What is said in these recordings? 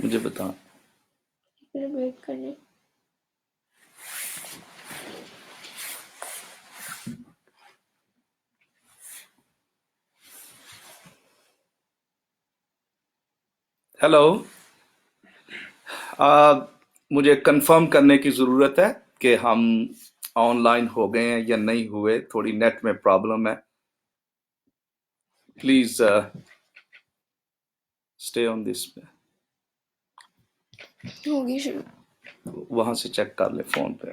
مجھے بتا. ویٹ کرنے ہیلو. مجھے کنفرم کرنے کی ضرورت ہے کہ ہم آن لائن ہو گئے ہیں یا نہیں ہوئے. تھوڑی نیٹ میں پرابلم ہے. پلیز اسٹے آن دس پہ. ہوگی شروع. وہاں سے چیک کر لے فون پہ.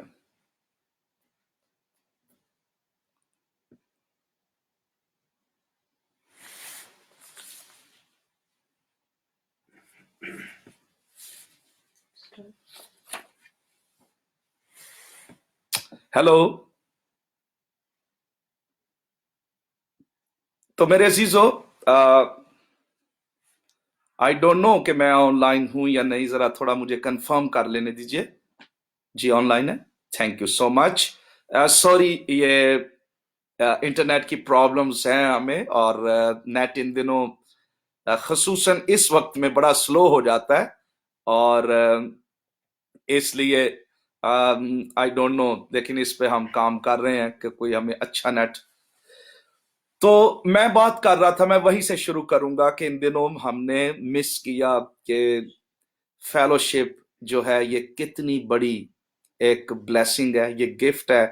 ہیلو. تو میرے عزیزو، آئی ڈونٹ نو کہ میں آن لائن ہوں یا نہیں. ذرا تھوڑا مجھے کنفرم کر لینے دیجیے. جی آن لائن ہے. Thank you so much. Sorry, یہ انٹرنیٹ کی پرابلمز ہیں ہمیں، اور نیٹ ان دنوں خصوصاً اس وقت میں بڑا سلو ہو جاتا ہے، اور اس لیے آئی ڈونٹ نو، لیکن اس پہ ہم کام کر رہے ہیں کہ کوئی ہمیں اچھا نیٹ. تو میں بات کر رہا تھا، میں وہیں سے شروع کروں گا کہ ان دنوں ہم نے مس کیا کہ فیلوشپ جو ہے یہ کتنی بڑی ایک بلیسنگ ہے، یہ گفٹ ہے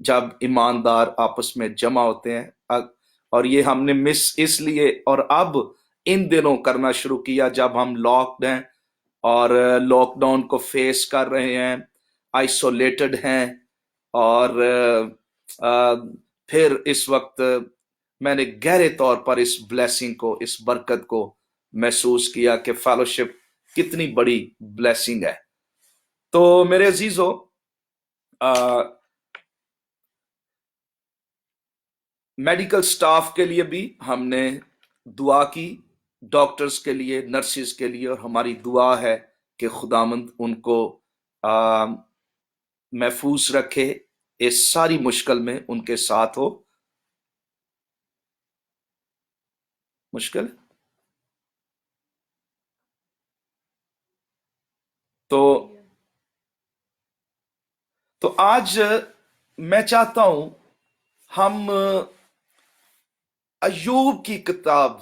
جب ایماندار آپس میں جمع ہوتے ہیں. اور یہ ہم نے مس اس لیے اور اب ان دنوں کرنا شروع کیا جب ہم لاکڈ ہیں اور لاک ڈاؤن کو فیس کر رہے ہیں، آئسولیٹڈ ہیں. اور پھر اس وقت میں نے گہرے طور پر اس بلیسنگ کو، اس برکت کو محسوس کیا کہ فیلوشپ کتنی بڑی بلیسنگ ہے. تو میرے عزیزو، میڈیکل سٹاف کے لیے بھی ہم نے دعا کی، ڈاکٹرز کے لیے، نرسز کے لیے، اور ہماری دعا ہے کہ خداوند ان کو محفوظ رکھے، اس ساری مشکل میں ان کے ساتھ ہو. مشکل تو آج میں چاہتا ہوں ہم ایوب کی کتاب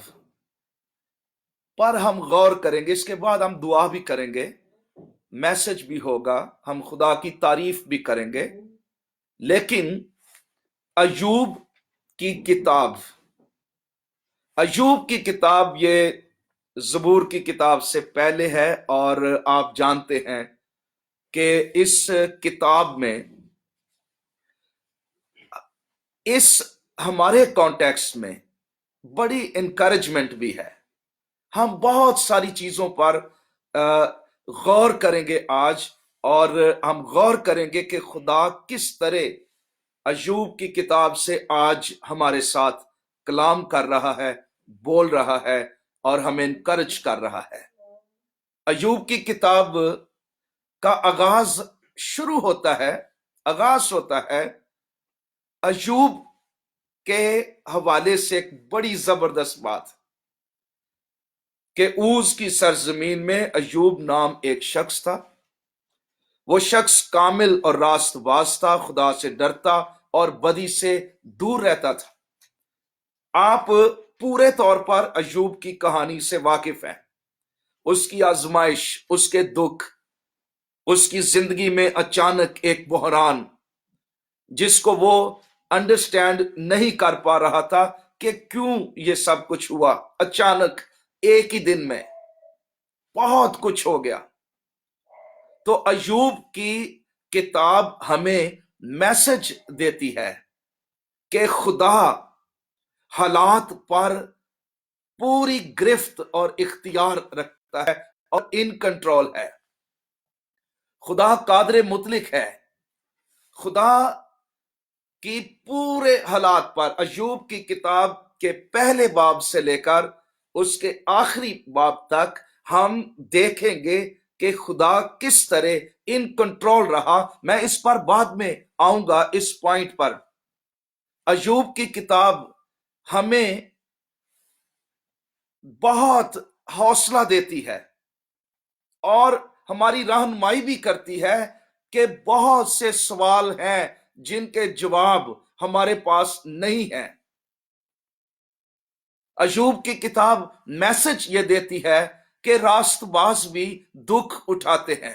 پر ہم غور کریں گے. اس کے بعد ہم دعا بھی کریں گے، میسج بھی ہوگا، ہم خدا کی تعریف بھی کریں گے. لیکن ایوب کی کتاب، ایوب کی کتاب یہ زبور کی کتاب سے پہلے ہے، اور آپ جانتے ہیں کہ اس کتاب میں اس ہمارے کانٹیکسٹ میں بڑی انکریجمنٹ بھی ہے. ہم بہت ساری چیزوں پر غور کریں گے آج، اور ہم غور کریں گے کہ خدا کس طرح ایوب کی کتاب سے آج ہمارے ساتھ کلام کر رہا ہے، بول رہا ہے، اور ہمیں انکرج کر رہا ہے. ایوب کی کتاب کا آغاز ہوتا ہے ایوب کے حوالے سے ایک بڑی زبردست بات کہ اوز کی سرزمین میں ایوب نام ایک شخص تھا. وہ شخص کامل اور راست باز تھا، خدا سے ڈرتا اور بدی سے دور رہتا تھا. آپ پورے طور پر ایوب کی کہانی سے واقف ہیں. اس کی آزمائش، اس کے دکھ، اس کی زندگی میں اچانک ایک بحران جس کو وہ انڈرسٹینڈ نہیں کر پا رہا تھا کہ کیوں یہ سب کچھ ہوا. اچانک ایک ہی دن میں بہت کچھ ہو گیا. تو ایوب کی کتاب ہمیں میسج دیتی ہے کہ خدا حالات پر پوری گرفت اور اختیار رکھتا ہے اور ان کنٹرول ہے. خدا قادر مطلق ہے. خدا کی پورے حالات پر ایوب کی کتاب کے پہلے باب سے لے کر اس کے آخری باب تک ہم دیکھیں گے کہ خدا کس طرح ان کنٹرول رہا. میں اس پر بعد میں آؤں گا، اس پوائنٹ پر. ایوب کی کتاب ہمیں بہت حوصلہ دیتی ہے اور ہماری رہنمائی بھی کرتی ہے کہ بہت سے سوال ہیں جن کے جواب ہمارے پاس نہیں ہیں۔ ایوب کی کتاب میسج یہ دیتی ہے کہ راست باز بھی دکھ اٹھاتے ہیں۔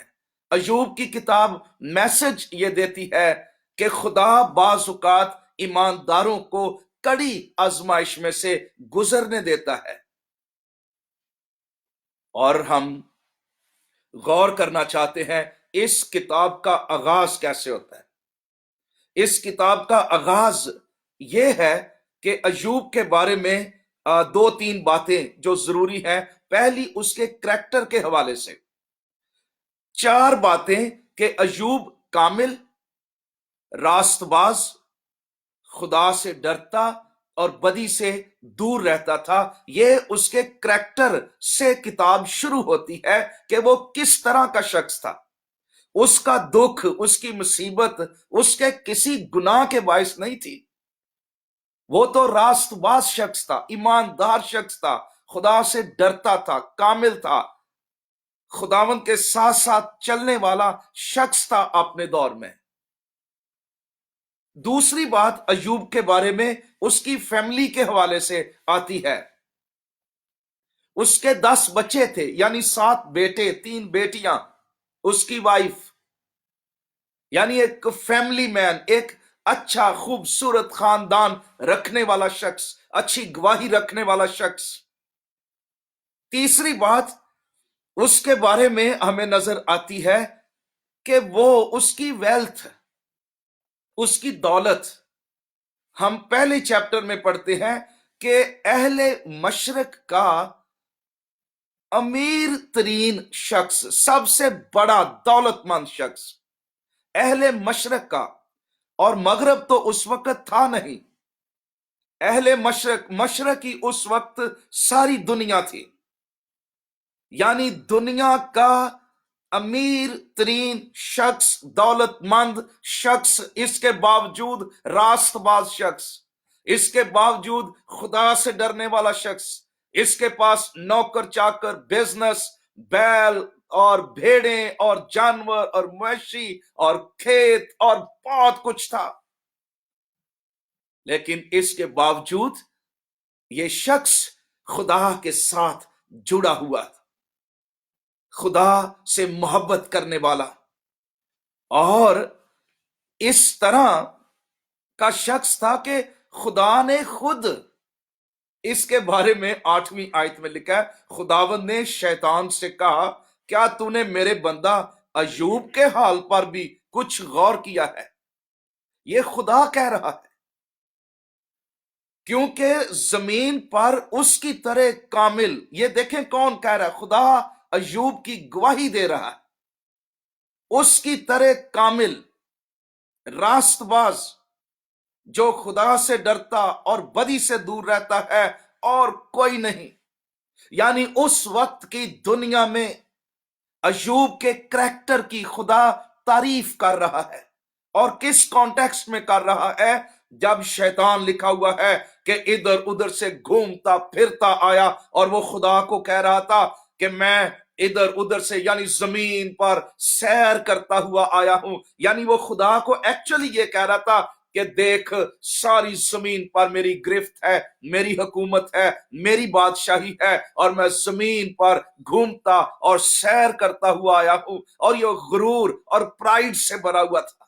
ایوب کی کتاب میسج یہ دیتی ہے کہ خدا بعض اوقات ایمانداروں کو کڑی آزمائش میں سے گزرنے دیتا ہے۔ اور ہم غور کرنا چاہتے ہیں اس کتاب کا آغاز کیسے ہوتا ہے۔ اس کتاب کا آغاز یہ ہے کہ ایوب کے بارے میں دو تین باتیں جو ضروری ہیں۔ پہلی اس کے کریکٹر کے حوالے سے 4 باتیں کہ ایوب کامل، راست باز، خدا سے ڈرتا اور بدی سے دور رہتا تھا۔ یہ اس کے کریکٹر سے کتاب شروع ہوتی ہے کہ وہ کس طرح کا شخص تھا۔ اس کا دکھ، اس کی مصیبت اس کے کسی گناہ کے باعث نہیں تھی۔ وہ تو راست باز شخص تھا، ایماندار شخص تھا، خدا سے ڈرتا تھا، کامل تھا، خداوند کے ساتھ ساتھ چلنے والا شخص تھا اپنے دور میں۔ دوسری بات ایوب کے بارے میں اس کی فیملی کے حوالے سے آتی ہے۔ اس کے 10 بچے تھے، یعنی 7 بیٹے، 3 بیٹیاں، اس کی وائف، یعنی ایک فیملی مین، ایک اچھا خوبصورت خاندان رکھنے والا شخص، اچھی گواہی رکھنے والا شخص۔ تیسری بات اس کے بارے میں ہمیں نظر آتی ہے کہ وہ اس کی ویلتھ، اس کی دولت، ہم پہلے چیپٹر میں پڑھتے ہیں کہ اہل مشرق کا امیر ترین شخص، سب سے بڑا دولت مند شخص اہل مشرق کا، اور مغرب تو اس وقت تھا نہیں، اہل مشرق، مشرق ہی اس وقت ساری دنیا تھی، یعنی دنیا کا امیر ترین شخص، دولت مند شخص، اس کے باوجود راست باز شخص، اس کے باوجود خدا سے ڈرنے والا شخص، اس کے پاس نوکر چاکر، بزنس، بیل اور بھیڑیں اور جانور اور مویشی اور کھیت اور بہت کچھ تھا، لیکن اس کے باوجود یہ شخص خدا کے ساتھ جڑا ہوا تھا، خدا سے محبت کرنے والا، اور اس طرح کا شخص تھا کہ خدا نے خود اس کے بارے میں 8ویں آیت میں لکھا ہے، خداوند نے شیطان سے کہا کیا تو نے میرے بندہ ایوب کے حال پر بھی کچھ غور کیا ہے؟ یہ خدا کہہ رہا ہے، کیونکہ زمین پر اس کی طرح کامل، یہ دیکھیں کون کہہ رہا ہے، خدا ایوب کی گواہی دے رہا ہے، اس کی طرح کامل، راست باز، جو خدا سے ڈرتا اور بدی سے دور رہتا ہے، اور کوئی نہیں۔ یعنی اس وقت کی دنیا میں ایوب کے کریکٹر کی خدا تعریف کر رہا ہے، اور کس کانٹیکسٹ میں کر رہا ہے؟ جب شیطان لکھا ہوا ہے کہ ادھر ادھر سے گھومتا پھرتا آیا، اور وہ خدا کو کہہ رہا تھا کہ میں ادھر ادھر سے، یعنی زمین پر سیر کرتا ہوا آیا ہوں، یعنی وہ خدا کو ایکچولی یہ کہہ رہا تھا کہ دیکھ ساری زمین پر میری گرفت ہے، میری حکومت ہے، میری بادشاہی ہے، اور میں زمین پر گھومتا اور سیر کرتا ہوا آیا ہوں، اور یہ غرور اور پرائیڈ سے بھرا ہوا تھا۔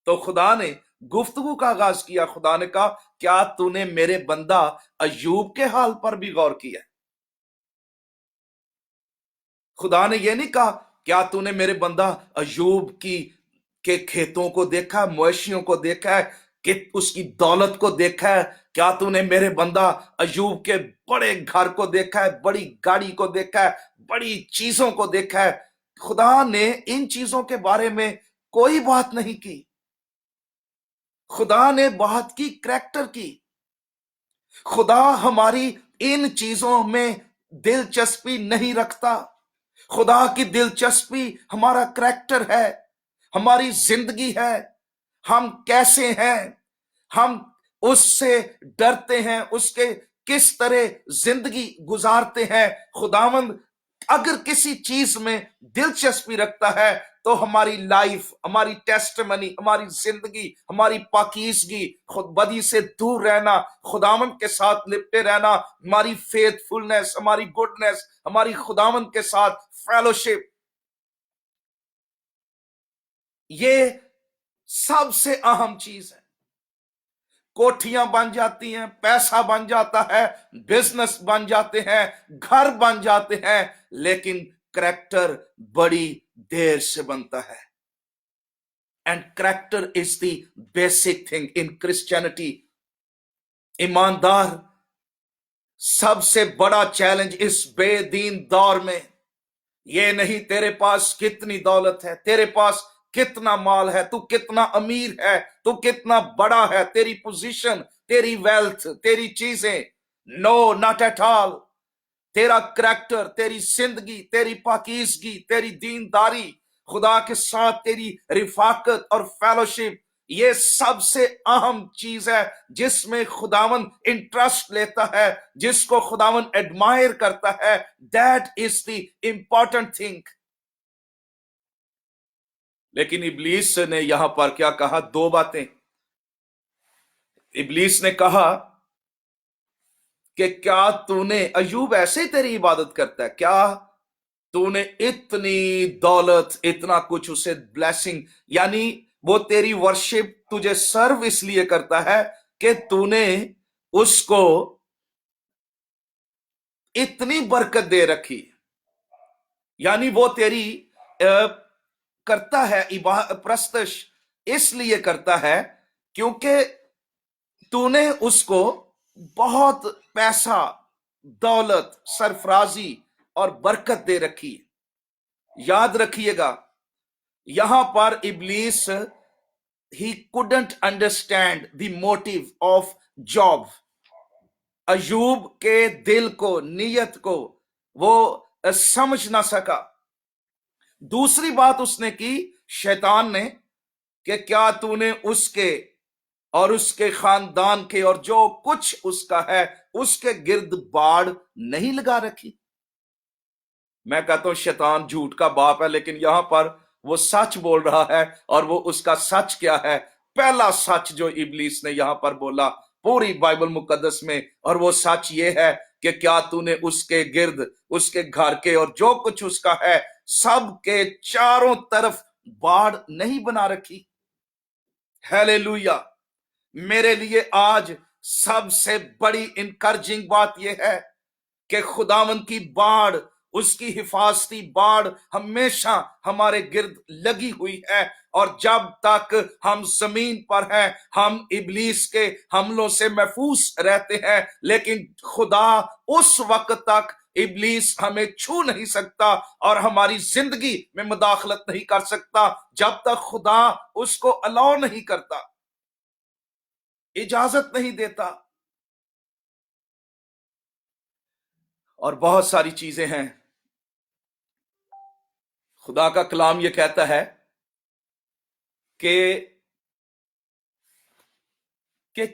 تو خدا نے گفتگو کا آغاز کیا، خدا نے کہا کیا تو نے میرے بندہ ایوب کے حال پر بھی غور کیا؟ خدا نے یہ نہیں کہا کیا تو نے میرے بندہ ایوب کے کھیتوں کو دیکھا ہے، مویشیوں کو دیکھا ہے، کہ اس کی دولت کو دیکھا ہے؟ کیا تو نے میرے بندہ ایوب کے بڑے گھر کو دیکھا ہے، بڑی گاڑی کو دیکھا ہے، بڑی چیزوں کو دیکھا ہے؟ خدا نے ان چیزوں کے بارے میں کوئی بات نہیں کی، خدا نے بات کی کریکٹر کی۔ خدا ہماری ان چیزوں میں دلچسپی نہیں رکھتا، خدا کی دلچسپی ہمارا کریکٹر ہے، ہماری زندگی ہے، ہم کیسے ہیں، ہم اس سے ڈرتے ہیں، اس کے کس طرح زندگی گزارتے ہیں۔ خداوند اگر کسی چیز میں دلچسپی رکھتا ہے تو ہماری لائف، ہماری ٹیسٹمنی، ہماری زندگی، ہماری پاکیزگی، خود بدی سے دور رہنا، خداوند کے ساتھ لپٹے رہنا، ہماری فیتھ فلنس، ہماری گڈنس، ہماری خداوند کے ساتھ فیلوشپ، یہ سب سے اہم چیز ہے۔ کوٹھیاں بن جاتی ہیں، پیسہ بن جاتا ہے، بزنس بن جاتے ہیں، گھر بن جاتے ہیں، لیکن کریکٹر بڑی دیر سے بنتا ہے۔ And character is the basic thing in Christianity. ایماندار، سب سے بڑا چیلنج اس بے دین دور میں یہ نہیں تیرے پاس کتنی دولت ہے، تیرے پاس کتنا مال ہے، تو کتنا امیر ہے، تو کتنا بڑا ہے، تیری پوزیشن، تیری ویلتھ، تیری چیزیں۔ نو، ناٹ ایٹ آل۔ تیرا کریکٹر، تیری زندگی، تیری پاکیزگی، تیری دینداری، خدا کے ساتھ تیری رفاقت اور فیلوشپ، یہ سب سے اہم چیز ہے جس میں خداون انٹرسٹ لیتا ہے، جس کو خداون ایڈمائر کرتا ہے۔ That is the important thing. لیکن ابلیس نے یہاں پر کیا کہا؟ دو باتیں۔ ابلیس نے کہا کہ کیا تو نے، ایوب ایسے ہی تیری عبادت کرتا ہے؟ کیا تو نے اتنی دولت، اتنا کچھ، اسے بلیسنگ، یعنی وہ تیری ورشپ تجھے سرو اس لیے کرتا ہے کہ تو نے اس کو اتنی برکت دے رکھی، یعنی وہ تیری کرتا ہے پرستش اس لیے کرتا ہے کیونکہ تو نے اس کو بہت پیسہ، دولت، سرفرازی اور برکت دے رکھی۔ یاد رکھیے گا، یہاں پر ابلیس ہی couldn't understand the motive of Job۔ Ayub کے دل کو، نیت کو وہ سمجھ نہ سکا۔ دوسری بات اس نے کی، شیطان نے، کہ کیا تو نے اس کے اور اس کے خاندان کے اور جو کچھ اس کا ہے اس کے گرد باڑ نہیں لگا رکھی؟ میں کہتا ہوں شیطان جھوٹ کا باپ ہے، لیکن یہاں پر وہ سچ بول رہا ہے، اور وہ اس کا سچ کیا ہے؟ پہلا سچ جو ابلیس نے یہاں پر بولا پوری بائبل مقدس میں، اور وہ سچ یہ ہے کہ کیا تو نے اس کے گرد، اس کے گھر کے اور جو کچھ اس کا ہے سب کے چاروں طرف باڑ نہیں بنا رکھی؟ ہیلیلویا۔ میرے لیے آج سب سے بڑی انکرجنگ بات یہ ہے کہ خداوند کی باڑ، اس کی حفاظتی باڑ ہمیشہ ہمارے گرد لگی ہوئی ہے، اور جب تک ہم زمین پر ہیں ہم ابلیس کے حملوں سے محفوظ رہتے ہیں، لیکن خدا اس وقت تک ابلیس ہمیں چھو نہیں سکتا اور ہماری زندگی میں مداخلت نہیں کر سکتا جب تک خدا اس کو الاؤ نہیں کرتا، اجازت نہیں دیتا۔ اور بہت ساری چیزیں ہیں۔ خدا کا کلام یہ کہتا ہے کہ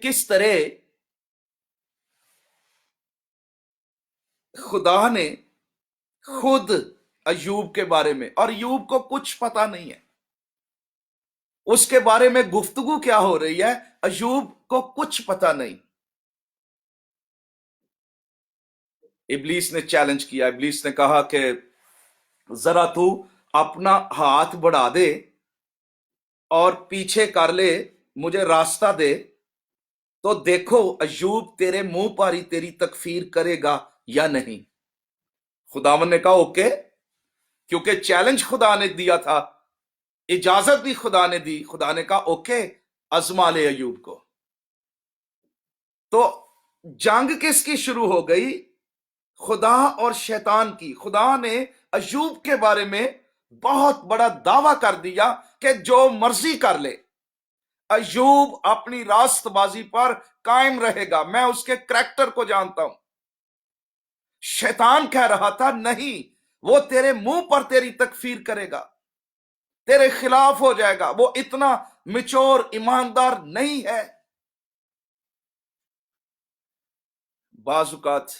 کس طرح خدا نے خود ایوب کے بارے میں، اور ایوب کو کچھ پتا نہیں ہے اس کے بارے میں گفتگو کیا ہو رہی ہے، ایوب کو کچھ پتا نہیں۔ ابلیس نے چیلنج کیا، ابلیس نے کہا کہ ذرا تو اپنا ہاتھ بڑھا دے اور پیچھے کر لے، مجھے راستہ دے، تو دیکھو ایوب تیرے منہ پر ہی تیری تکفیر کرے گا یا نہیں۔ خداوند نے کہا اوکے، کیونکہ چیلنج خدا نے دیا تھا، اجازت بھی خدا نے دی، خدا نے کہا اوکے ازما لے ایوب کو۔ تو جنگ کس کی شروع ہو گئی؟ خدا اور شیطان کی۔ خدا نے ایوب کے بارے میں بہت بڑا دعویٰ کر دیا کہ جو مرضی کر لے، ایوب اپنی راست بازی پر قائم رہے گا، میں اس کے کریکٹر کو جانتا ہوں۔ شیطان کہہ رہا تھا نہیں، وہ تیرے منہ پر تیری تکفیر کرے گا، تیرے خلاف ہو جائے گا، وہ اتنا میچور ایماندار نہیں ہے۔ بعض اوقات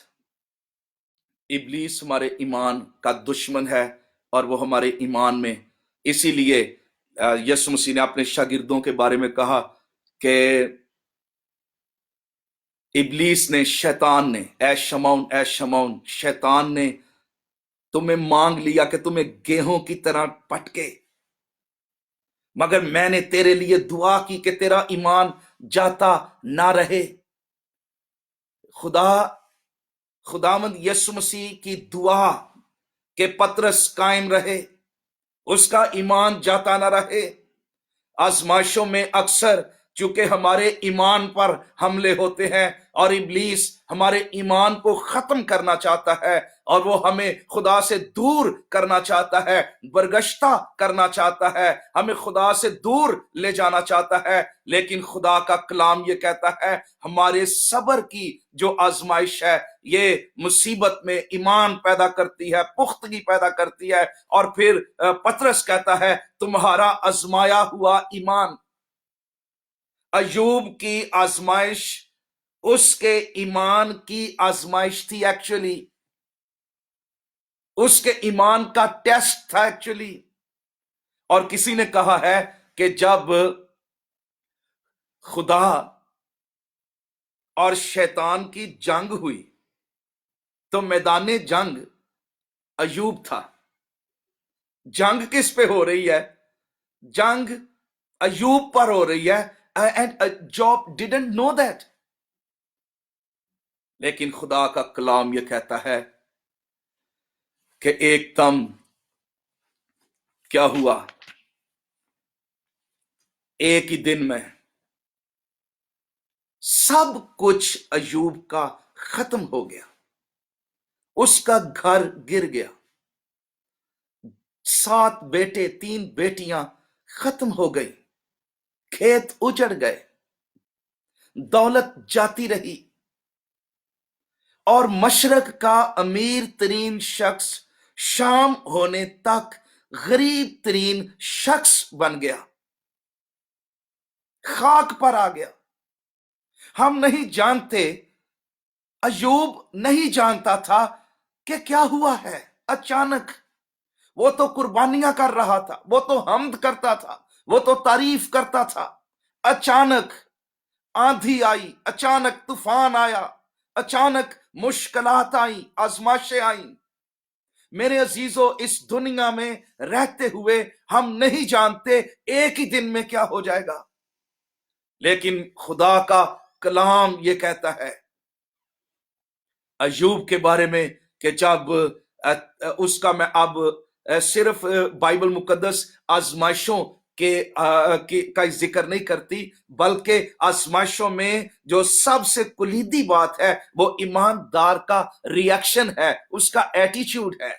ابلیس ہمارے ایمان کا دشمن ہے اور وہ ہمارے ایمان میں، اسی لیے یسوع مسیح نے اپنے شاگردوں کے بارے میں کہا کہ ابلیس نے، شیطان نے، اے شمعون شیطان نے تمہیں مانگ لیا کہ تمہیں گیہوں کی طرح پٹکے، مگر میں نے تیرے لیے دعا کی کہ تیرا ایمان جاتا نہ رہے۔ خداوند یسوع مسیح کی دعا کہ پطرس قائم رہے، اس کا ایمان جاتا نہ رہے۔ آزمائشوں میں اکثر چونکہ ہمارے ایمان پر حملے ہوتے ہیں اور ابلیس ہمارے ایمان کو ختم کرنا چاہتا ہے اور وہ ہمیں خدا سے دور کرنا چاہتا ہے، برگشتہ کرنا چاہتا ہے، ہمیں خدا سے دور لے جانا چاہتا ہے، لیکن خدا کا کلام یہ کہتا ہے ہمارے صبر کی جو آزمائش ہے یہ مصیبت میں ایمان پیدا کرتی ہے، پختگی پیدا کرتی ہے، اور پھر پطرس کہتا ہے تمہارا آزمایا ہوا ایمان۔ ایوب کی آزمائش اس کے ایمان کی آزمائش تھی، ایکچولی اس کے ایمان کا ٹیسٹ تھا ایکچولی۔ اور کسی نے کہا ہے کہ جب خدا اور شیطان کی جنگ ہوئی تو میدان جنگ ایوب تھا۔ جنگ کس پہ ہو رہی ہے؟ جنگ ایوب پر ہو رہی ہے، and Job didn't know that۔ لیکن خدا کا کلام یہ کہتا ہے کہ ایک دم کیا ہوا، ایک ہی دن میں سب کچھ ایوب کا ختم ہو گیا، اس کا گھر گر گیا، 7 بیٹے 3 بیٹیاں ختم ہو گئی، کھیت اجڑ گئے، دولت جاتی رہی، اور مشرق کا امیر ترین شخص شام ہونے تک غریب ترین شخص بن گیا، خاک پر آ گیا۔ ہم نہیں جانتے، ایوب نہیں جانتا تھا کہ کیا ہوا ہے۔ اچانک وہ تو قربانیاں کر رہا تھا، وہ تو حمد کرتا تھا، وہ تو تعریف کرتا تھا، اچانک آندھی آئی، اچانک طوفان آیا، اچانک مشکلات آئیں، آزمائشیں آئیں۔ میرے عزیزو، اس دنیا میں رہتے ہوئے ہم نہیں جانتے ایک ہی دن میں کیا ہو جائے گا، لیکن خدا کا کلام یہ کہتا ہے ایوب کے بارے میں کہ جب اس کا، میں اب صرف بائبل مقدس آزمائشوں کا ذکر نہیں کرتی، بلکہ آزمائشوں میں جو سب سے کلیدی بات ہے وہ ایماندار کا ری ایکشن ہے، اس کا ایٹیچیوڈ ہے۔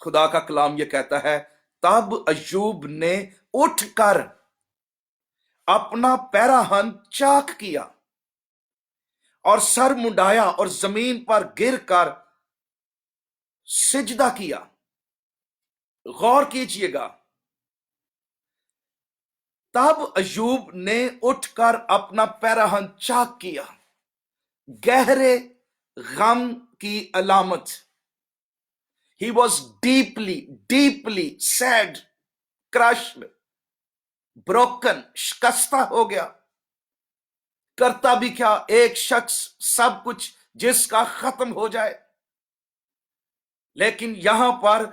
خدا کا کلام یہ کہتا ہے تب ایوب نے اٹھ کر اپنا پیراہن چاک کیا اور سر منڈایا اور زمین پر گر کر سجدہ کیا۔ غور کیجئے گا، تب ایوب نے اٹھ کر اپنا پیراہن چاک کیا، گہرے غم کی علامت۔ He was deeply sad, crushed, broken، شکستہ ہو گیا۔ کرتا بھی کیا، ایک شخص سب کچھ جس کا ختم ہو جائے۔ لیکن یہاں پر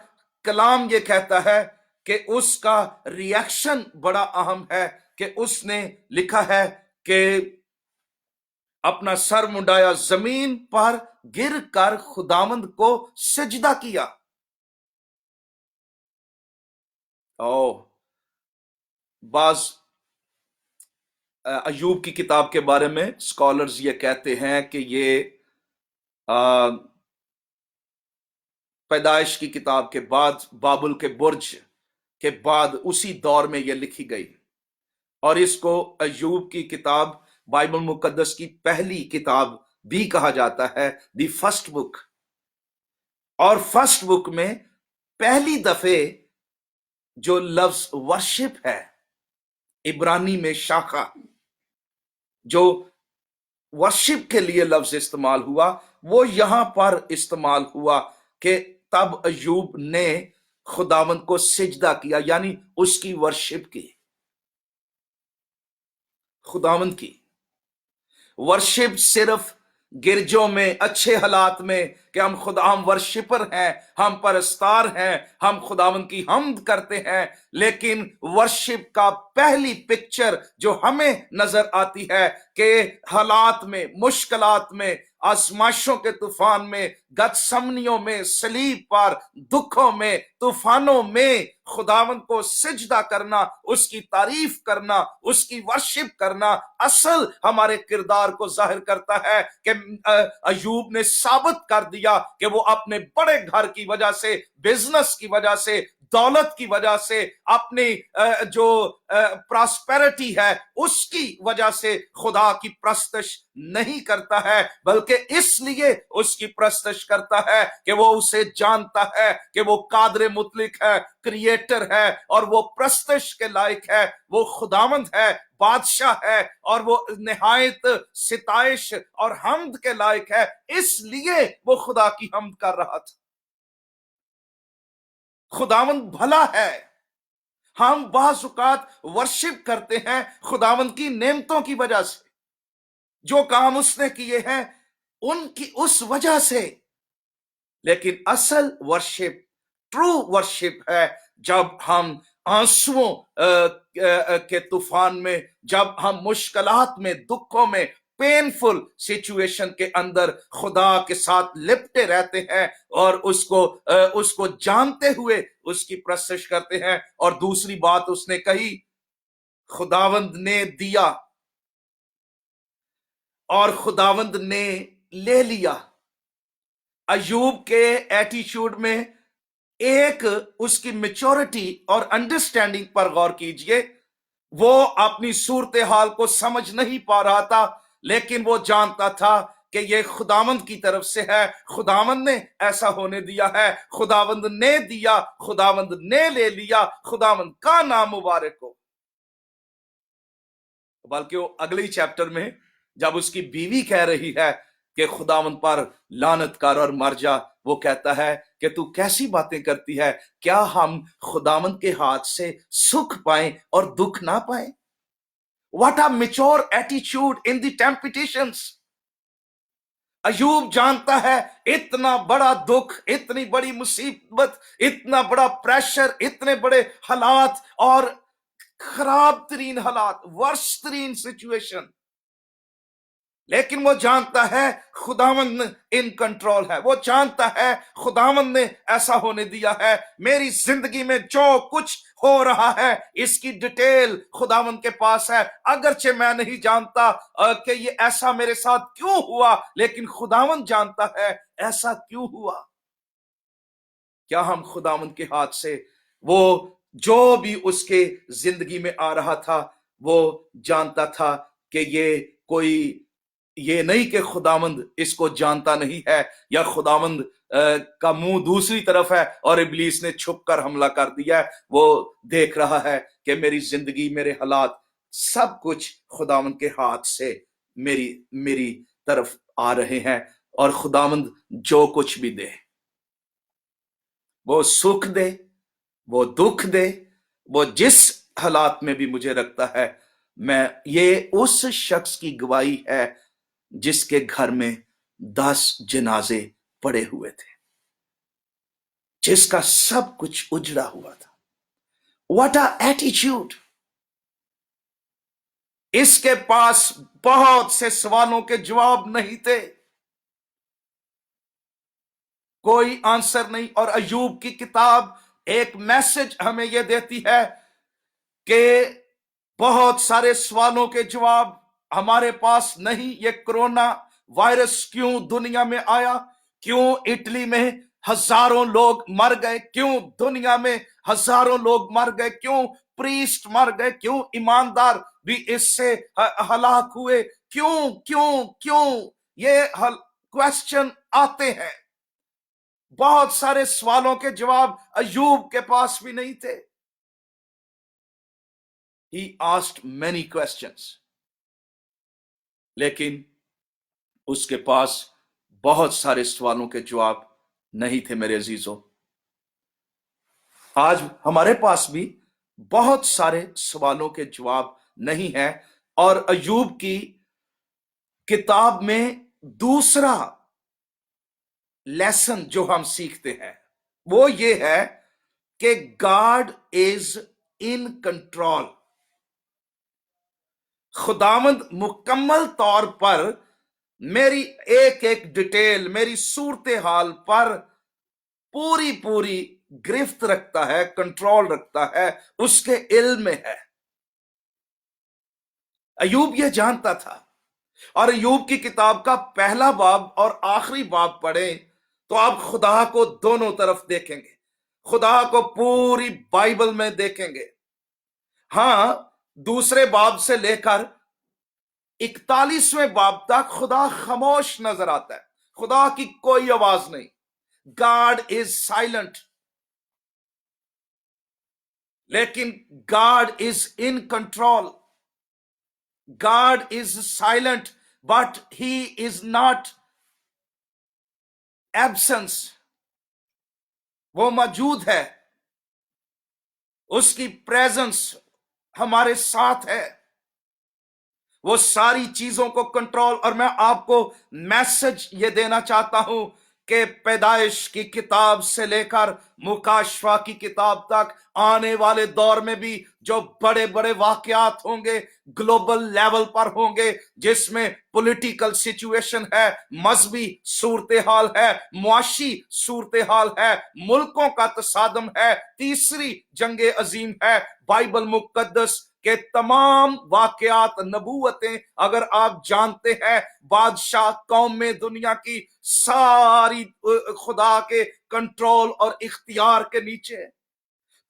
کلام یہ کہتا ہے کہ اس کا ری ایکشن بڑا اہم ہے، کہ اس نے لکھا ہے کہ اپنا سر منڈایا، زمین پر گر کر خداوند کو سجدہ کیا۔ بعض ایوب کی کتاب کے بارے میں اسکالرز یہ کہتے ہیں کہ یہ پیدائش کی کتاب کے بعد، بابل کے برج کے بعد اسی دور میں یہ لکھی گئی، اور اس کو ایوب کی کتاب بائبل مقدس کی پہلی کتاب بھی کہا جاتا ہے، دی فرسٹ بک۔ اور فرسٹ بک میں پہلی دفعے جو لفظ ورشپ ہے، عبرانی میں شاخا، جو वर्शिप के लिए लफ्ज इस्तेमाल हुआ, वो यहां पर इस्तेमाल हुआ कि तब अय्यूब ने खुदावंद को सिजदा किया, यानी उसकी वर्शिप की, खुदावंद की वर्शिप। सिर्फ गिरजों में अच्छे हालात में कि हम वर्शिपर हैं, हम परस्तार हैं, हम खुदावंद की हमद करते हैं, लेकिन वर्शिप का पहली पिक्चर जो हमें नजर आती है कि हालात में, मुश्किलात में, आजमाइशों के तूफान में, गतसमनियों में, सलीब पर, दुखों में, तूफानों में खुदावंद को सिजदा करना, उसकी तारीफ करना, उसकी वर्शिप करना असल हमारे किरदार को जाहिर करता है कि अय्यूब ने साबित कर दिया कि वो अपने बड़े घर की वजह से, बिजनेस की वजह से, दौलत की वजह से, अपनी जो प्रॉस्पेरिटी है उसकी वजह से खुदा की प्रस्तश नहीं करता है, बल्कि इसलिए उसकी प्रस्तश करता है कि वो उसे जानता है कि वो कादर मुतलिक है, क्रिएटर है, और वो प्रस्तश के लायक है, वो खुदावंद है, बादशाह है, और वो निहायत सिताइश और हमद के लायक है, इसलिए वो खुदा की हमद कर रहा था। खुदावंद भला है। हम बाज़-औक़ात वर्शिप करते हैं खुदावंद की नेमतों की वजह से, जो काम उसने किए हैं उनकी उस वजह से, लेकिन असल वर्शिप, ट्रू वर्शिप है जब हम आंसुओं के तूफान में, जब हम मुश्किलात में, दुखों में, पेनफुल सिचुएशन के अंदर खुदा के साथ लिपटे रहते हैं और उसको जानते हुए उसकी प्रशंसा करते हैं। और दूसरी बात उसने कही, खुदावंद ने दिया और खुदावंद ने ले लिया। अय्यूब के एटीट्यूड में एक उसकी मैच्योरिटी और अंडरस्टैंडिंग पर गौर कीजिए। वो अपनी सूरत हाल को समझ नहीं पा रहा था, लेकिन वो जानता था कि ये खुदावंद की तरफ से है, खुदावंद ने ऐसा होने दिया है, खुदावंद ने दिया, खुदावंद ने ले लिया, खुदावंद का नाम मुबारक हो। बल्कि वो अगले चैप्टर में जब उसकी बीवी कह रही है कि खुदावंद पर लानत कर और मर जा, वो कहता है कि तू कैसी बातें करती है, क्या हम खुदावंद के हाथ से सुख पाएं और दुख ना पाएं? What a mature attitude in the temptations. Ayub जानता है इतना बड़ा दुख, इतनी बड़ी मुसीबत, इतना बड़ा प्रेशर, इतने बड़े हालात और खराब तरीन हालात, वर्स्ट तरीन सिचुएशन, लेकिन वो जानता है खुदावंद इन कंट्रोल है। वो जानता है खुदावंद ने ऐसा होने दिया है। मेरी जिंदगी में जो कुछ हो रहा है इसकी डिटेल खुदावंद के पास है। अगरचे मैं नहीं जानता कि ये ऐसा मेरे साथ क्यों हुआ, लेकिन खुदावंद जानता है ऐसा क्यों हुआ। क्या हम खुदावंद के हाथ से वो जो भी उसके जिंदगी में आ रहा था, वो जानता था कि ये नहीं कि खुदावंद इसको जानता नहीं है, या खुदावंद का मुंह दूसरी तरफ है और इब्लीस ने छुप कर हमला कर दिया है। वो देख रहा है कि मेरी जिंदगी, मेरे हालात, सब कुछ खुदावंद के हाथ से मेरी तरफ आ रहे हैं, और खुदावंद जो कुछ भी दे, वो सुख दे, वो दुख दे, वो जिस हालात में भी मुझे रखता है, ये उस शख्स की गवाही है जिसके घर में 10 जनाजे पड़े हुए थे, जिसका सब कुछ उजड़ा हुआ था। What a attitude. इसके पास बहुत से सवालों के जवाब नहीं थे, कोई आंसर नहीं। और अय्यूब की किताब एक मैसेज हमें यह देती है कि बहुत सारे सवालों के जवाब हमारे पास नहीं। ये कोरोना वायरस क्यों दुनिया में आया, क्यों इटली में हजारों लोग मर गए, क्यों दुनिया में हजारों लोग मर गए, क्यों प्रीस्ट मर गए, क्यों ईमानदार भी इससे हलाक हुए, क्यों क्यों क्यों, ये क्वेश्चन आते हैं। बहुत सारे सवालों के जवाब अय्यूब के पास भी नहीं थे। He asked many questions, लेकिन उसके पास बहुत सारे सवालों के जवाब नहीं थे मेरे अजीजों। आज हमारे पास भी बहुत सारे सवालों के जवाब नहीं है। और अय्यूब की किताब में दूसरा लेसन जो हम सीखते हैं वो ये है कि गॉड इज इन कंट्रोल। खुदावंद मुकम्मल तौर पर मेरी एक एक डिटेल, मेरी सूरत हाल पर पूरी पूरी गिरफ्त रखता है, कंट्रोल रखता है, उसके इल्म में है। अय्यूब यह जानता था। और अय्यूब की किताब का पहला बाब और आखिरी बाब पढ़ें तो आप खुदा को दोनों तरफ देखेंगे, खुदा को पूरी बाइबल में देखेंगे। हां, दूसरे बाब से लेकर 41वें बाब तक खुदा खामोश नजर आता है, खुदा की कोई आवाज नहीं। God is silent. लेकिन God is in control. God is silent but he is not absence. वो मौजूद है, उसकी प्रेजेंस हमारे साथ है, वो सारी चीजों को कंट्रोल। और मैं आपको मैसेज ये देना चाहता हूं कि पैदाइश की किताब से लेकर मुकाशवा की किताब तक आने वाले दौर में भी जो बड़े बड़े वाकयात होंगे, ग्लोबल लेवल पर होंगे, जिसमें पॉलिटिकल सिचुएशन है, मजहबी सूरत हाल है, मुआशी सूरत हाल है, मुल्कों का तसादम है, तीसरी जंगे अजीम है, बाइबल मुकद्दस के तमाम वाकयात, नबूवतें अगर आप जानते हैं, बादशाह कौम में दुनिया की सारी खुदा के कंट्रोल और इख्तियार के नीचे है।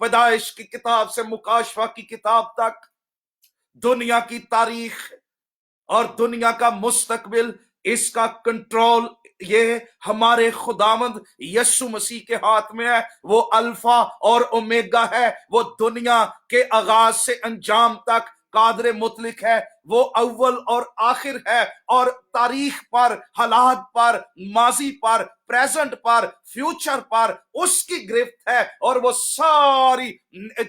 पैदाइश की किताब से मुकाशवा की किताब तक दुनिया की तारीख और दुनिया का मुस्तकबिल, इसका कंट्रोल ये हमारे खुदावंद यीशु मसीह के हाथ में है। वो अल्फा और ओमेगा है, वो दुनिया के आगाज से अंजाम तक कादर मुतलिक है, वो अव्वल और आखिर है। और तारीख पर, हालात पर, माजी पर, प्रेजेंट पर, फ्यूचर पर उसकी गिरफ्त है। और वो सारी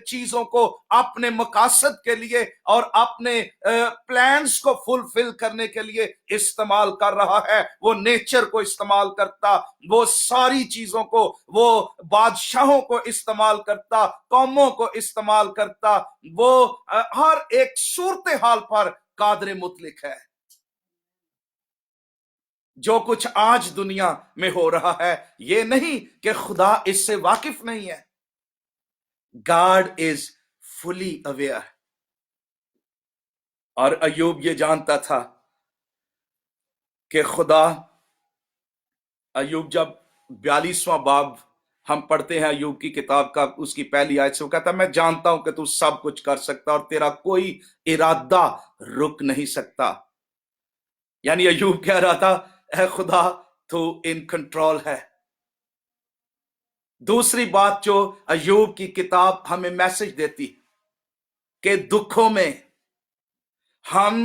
चीजों को अपने मकासद के लिए और अपने प्लान्स को फुलफिल करने के लिए इस्तेमाल कर रहा है। वो नेचर को इस्तेमाल करता, वो सारी चीजों को, वो बादशाहों को इस्तेमाल करता, कौमों को इस्तेमाल करता। वो हर एक सूरत हाल पर कादर मुतलिक है। जो कुछ आज दुनिया में हो रहा है, ये नहीं कि खुदा इससे वाकिफ नहीं है। God is fully aware. और अय्यूब ये जानता था कि खुदा, अय्यूब जब 42वां बाब हम पढ़ते हैं अय्यूब की किताब का, उसकी पहली आयत से वो कहता है, मैं जानता हूं कि तू सब कुछ कर सकता और तेरा कोई इरादा रुक नहीं सकता। यानी अय्यूब कह रहा था, ऐ खुदा तू इन कंट्रोल है। दूसरी बात जो अय्यूब की किताब हमें मैसेज देती कि दुखों में हम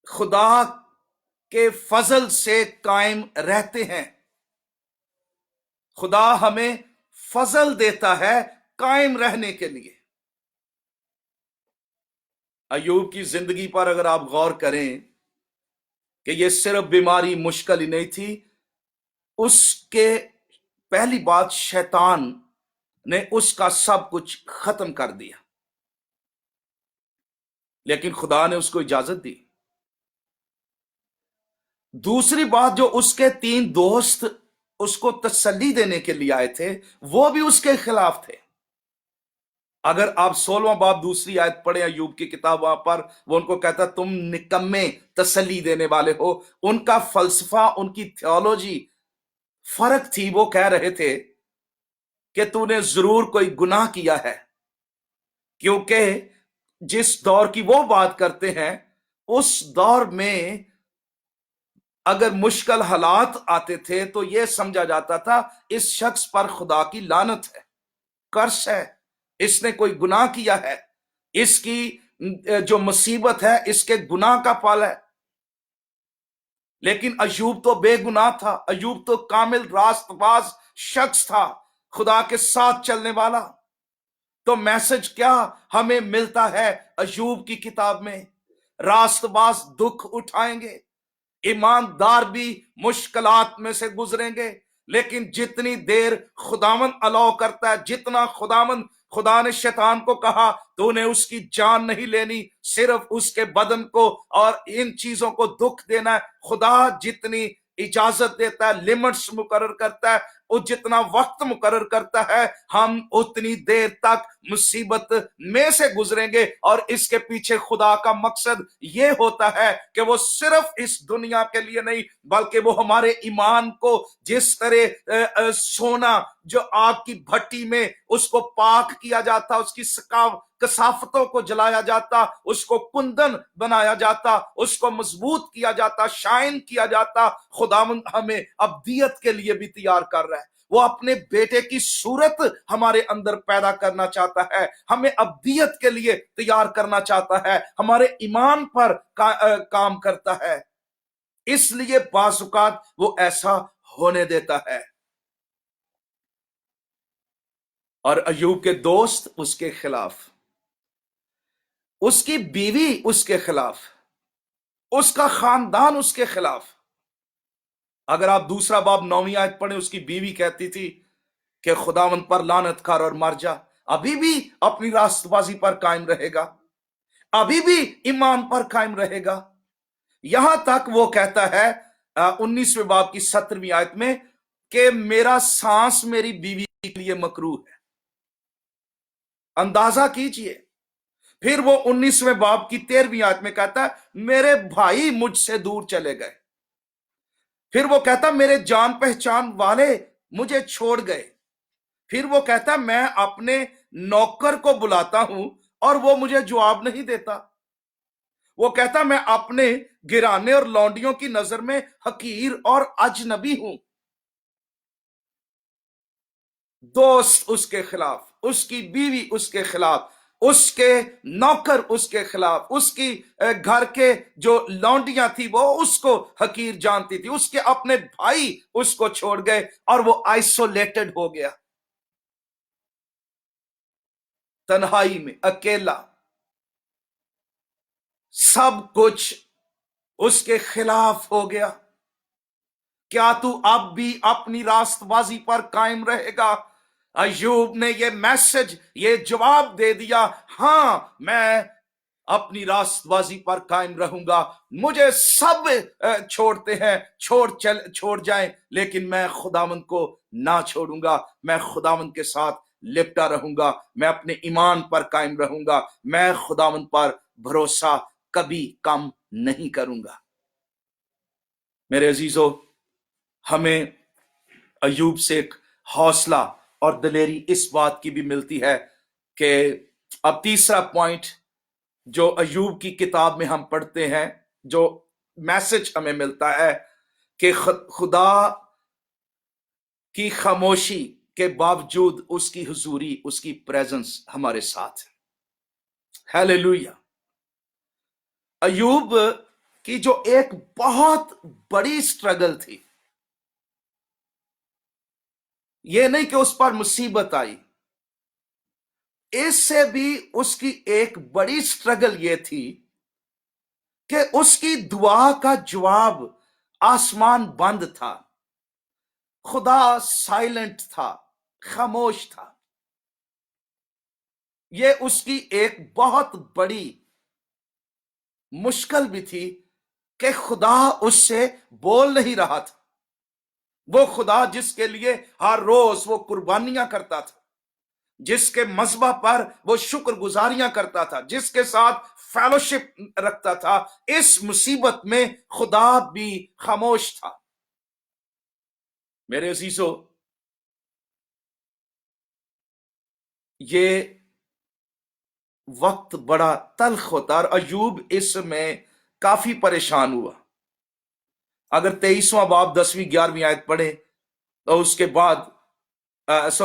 खुदा के फजल से कायम रहते हैं। खुदा हमें फजल देता है कायम रहने के लिए। अय्यूब की जिंदगी पर अगर आप गौर करें कि यह सिर्फ बीमारी मुश्किल ही नहीं थी, उसके पहली बात, शैतान ने उसका सब कुछ खत्म कर दिया, लेकिन खुदा ने उसको इजाजत दी। दूसरी बात, जो उसके 3 दोस्त उसको तसल्ली देने के लिए आए थे, वो भी उसके खिलाफ थे। अगर आप 16वां बाब दूसरी आयत पढ़े अय्यूब की किताब, वहां पर वो उनको कहता, तुम निकम्मे तसल्ली देने वाले हो। उनका फलसफा, उनकी थियोलॉजी फर्क थी। वो कह रहे थे कि तूने जरूर कोई गुनाह किया है, क्योंकि जिस दौर की वो बात करते हैं, उस दौर में अगर मुश्किल हालात आते थे तो यह समझा जाता था इस शख्स पर खुदा की लानत है, कर्स है, इसने कोई गुनाह किया है, इसकी जो मुसीबत है इसके गुनाह का फल है। लेकिन अयूब तो बेगुनाह था, अयूब तो कामिल रास्तबाज शख्स था, खुदा के साथ चलने वाला। तो मैसेज क्या हमें मिलता है अयूब की किताब में? रास्तबाज दुख उठाएंगे, ईमानदार भी मुश्किलात में से गुजरेंगे, लेकिन जितनी देर खुदावन अलाउ करता है, जितना खुदा ने शैतान को कहा तूने उसकी जान नहीं लेनी, सिर्फ उसके बदन को और इन चीजों को दुख देना है, खुदा जितनी इजाजत देता है, लिमिट्स मुकर्रर करता है, वो जितना वक्त मुकर्रर करता है, हम उतनी देर तक मुसीबत में से गुजरेंगे। और इसके पीछे खुदा का मकसद ये होता है कि वो सिर्फ इस दुनिया के लिए नहीं, बल्कि वो हमारे ईमान को जिस तरह सोना जो आग की भट्टी में उसको पाक किया जाता, उसकी कसाफतों को जलाया जाता, उसको कुंदन बनाया जाता, उसको मजबूत किया जाता, शाइन किया जाता, खुदावंद हमें अब्दियत के लिए भी तैयार कर रहा है। वो अपने बेटे की सूरत हमारे अंदर पैदा करना चाहता है, हमें अब्दियत के लिए तैयार करना चाहता है, हमारे ईमान पर काम करता है। इसलिए बाज़-औक़ात वो ऐसा होने देता है। और अयूब के दोस्त उसके खिलाफ, उसकी बीवी उसके खिलाफ, उसका खानदान उसके खिलाफ। अगर आप दूसरा बाब 9वीं आयत पढ़े, उसकी बीवी कहती थी कि खुदावंद पर लानत कर और मर जा। अभी भी अपनी रास्तबाजी पर कायम रहेगा, अभी भी ईमान पर कायम रहेगा। यहां तक वो कहता है 19वें बाब की 17वीं आयत में कि मेरा सांस मेरी बीवी के लिए मकरूह है। अंदाजा कीजिए। फिर वो 19वें बाब की 13वीं आयत में कहता है मेरे भाई मुझसे दूर चले गए। फिर वो कहता मेरे जान पहचान वाले मुझे छोड़ गए। फिर वो कहता मैं अपने नौकर को बुलाता हूं और वो मुझे जवाब नहीं देता। वो कहता मैं अपने गिराने और लौंडियों की नजर में हकीर और अजनबी हूं। दोस्त उसके खिलाफ, उसकी बीवी उसके खिलाफ, उसके नौकर उसके खिलाफ, उसकी घर के जो लौंडियां थी वो उसको हकीर जानती थी, उसके अपने भाई उसको छोड़ गए और वो आइसोलेटेड हो गया, तन्हाई में अकेला। सब कुछ उसके खिलाफ हो गया। क्या तू अब भी अपनी रास्तबाजी पर कायम रहेगा? अयूब ने ये मैसेज, ये जवाब दे दिया, हां मैं अपनी रास्तबाजी पर कायम रहूंगा। मुझे सब छोड़ते हैं, छोड़ जाएं, लेकिन मैं खुदावंद को ना छोड़ूंगा। मैं खुदावंद के साथ लिपटा रहूंगा, मैं अपने ईमान पर कायम रहूंगा, मैं खुदावंद पर भरोसा कभी कम नहीं करूंगा। मेरे अजीजों, हमें अयूब से एक हौसला और दिलेरी इस बात की भी मिलती है कि अब तीसरा पॉइंट जो अयूब की किताब में हम पढ़ते हैं, जो मैसेज हमें मिलता है कि खुदा की खामोशी के बावजूद उसकी हुजूरी, उसकी प्रेजेंस हमारे साथ है। हालेलुया। अयूब की जो एक बहुत बड़ी स्ट्रगल थी, ये नहीं कि उस पर मुसीबत आई, इससे भी उसकी एक बड़ी स्ट्रगल ये थी कि उसकी दुआ का जवाब, आसमान बंद था, खुदा साइलेंट था, खामोश था। ये उसकी एक बहुत बड़ी मुश्किल भी थी कि खुदा उससे बोल नहीं रहा था। वो खुदा जिसके लिए हर रोज वो कुर्बानियां करता था, जिसके मज़बा पर वो शुक्रगुजारियां करता था, जिसके साथ फेलोशिप रखता था, इस मुसीबत में खुदा भी खामोश था। मेरे अजीजों, ये वक्त बड़ा तल्ख होता और अयूब इसमें काफी परेशान हुआ। अगर 23वां बाब 10वीं 11वीं आयत पढ़े तो उसके बाद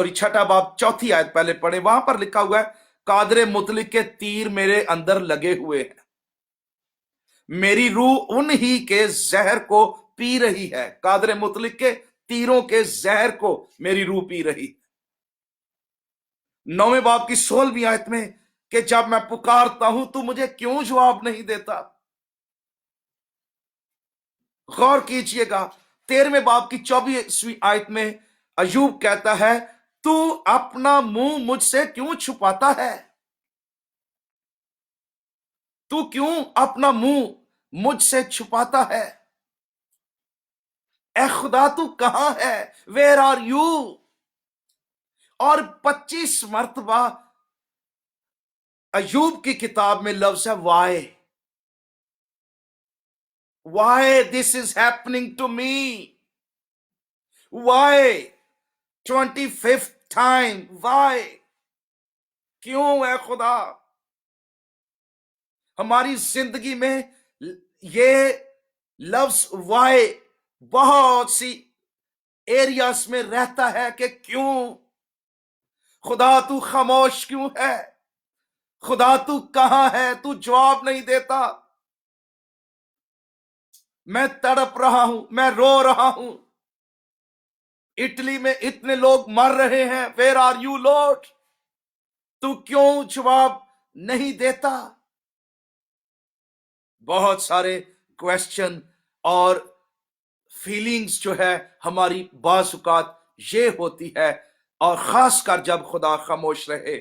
छठा बाब 4थी आयत पहले पढ़े, वहां पर लिखा हुआ है कादरे मुतलिक के तीर मेरे अंदर लगे हुए हैं, मेरी रूह उन ही के जहर को पी रही है, कादर मुतलिक के तीरों के जहर को मेरी रूह पी रही। 9वें बाब की 16वीं आयत में कि जब मैं पुकारता हूं तू मुझे क्यों जवाब नहीं देता। गौर कीजिएगा, 13वें बाब की 24वीं आयत में अयूब कहता है, तू अपना मुंह मुझसे क्यों छुपाता है? तू क्यों अपना मुंह मुझसे छुपाता है? ए खुदा तू कहां है? Where are you? और 25 मरतबा अयूब की किताब में लफ्ज है why. Why this is happening to me? Why 25th time why? क्यों है खुदा? हमारी जिंदगी में ये लफ्ज वाई बहुत सी एरियास में रहता है कि क्यों खुदा तू खामोश क्यों है? खुदा तू कहां है? तू जवाब नहीं देता। मैं तड़प रहा हूं, मैं रो रहा हूं, इटली में इतने लोग मर रहे हैं, वेयर आर यू लॉर्ड? तू क्यों जवाब नहीं देता? बहुत सारे क्वेश्चन और फीलिंग्स जो है हमारी बाज़-औक़ात ये होती है, और खासकर जब खुदा खामोश रहे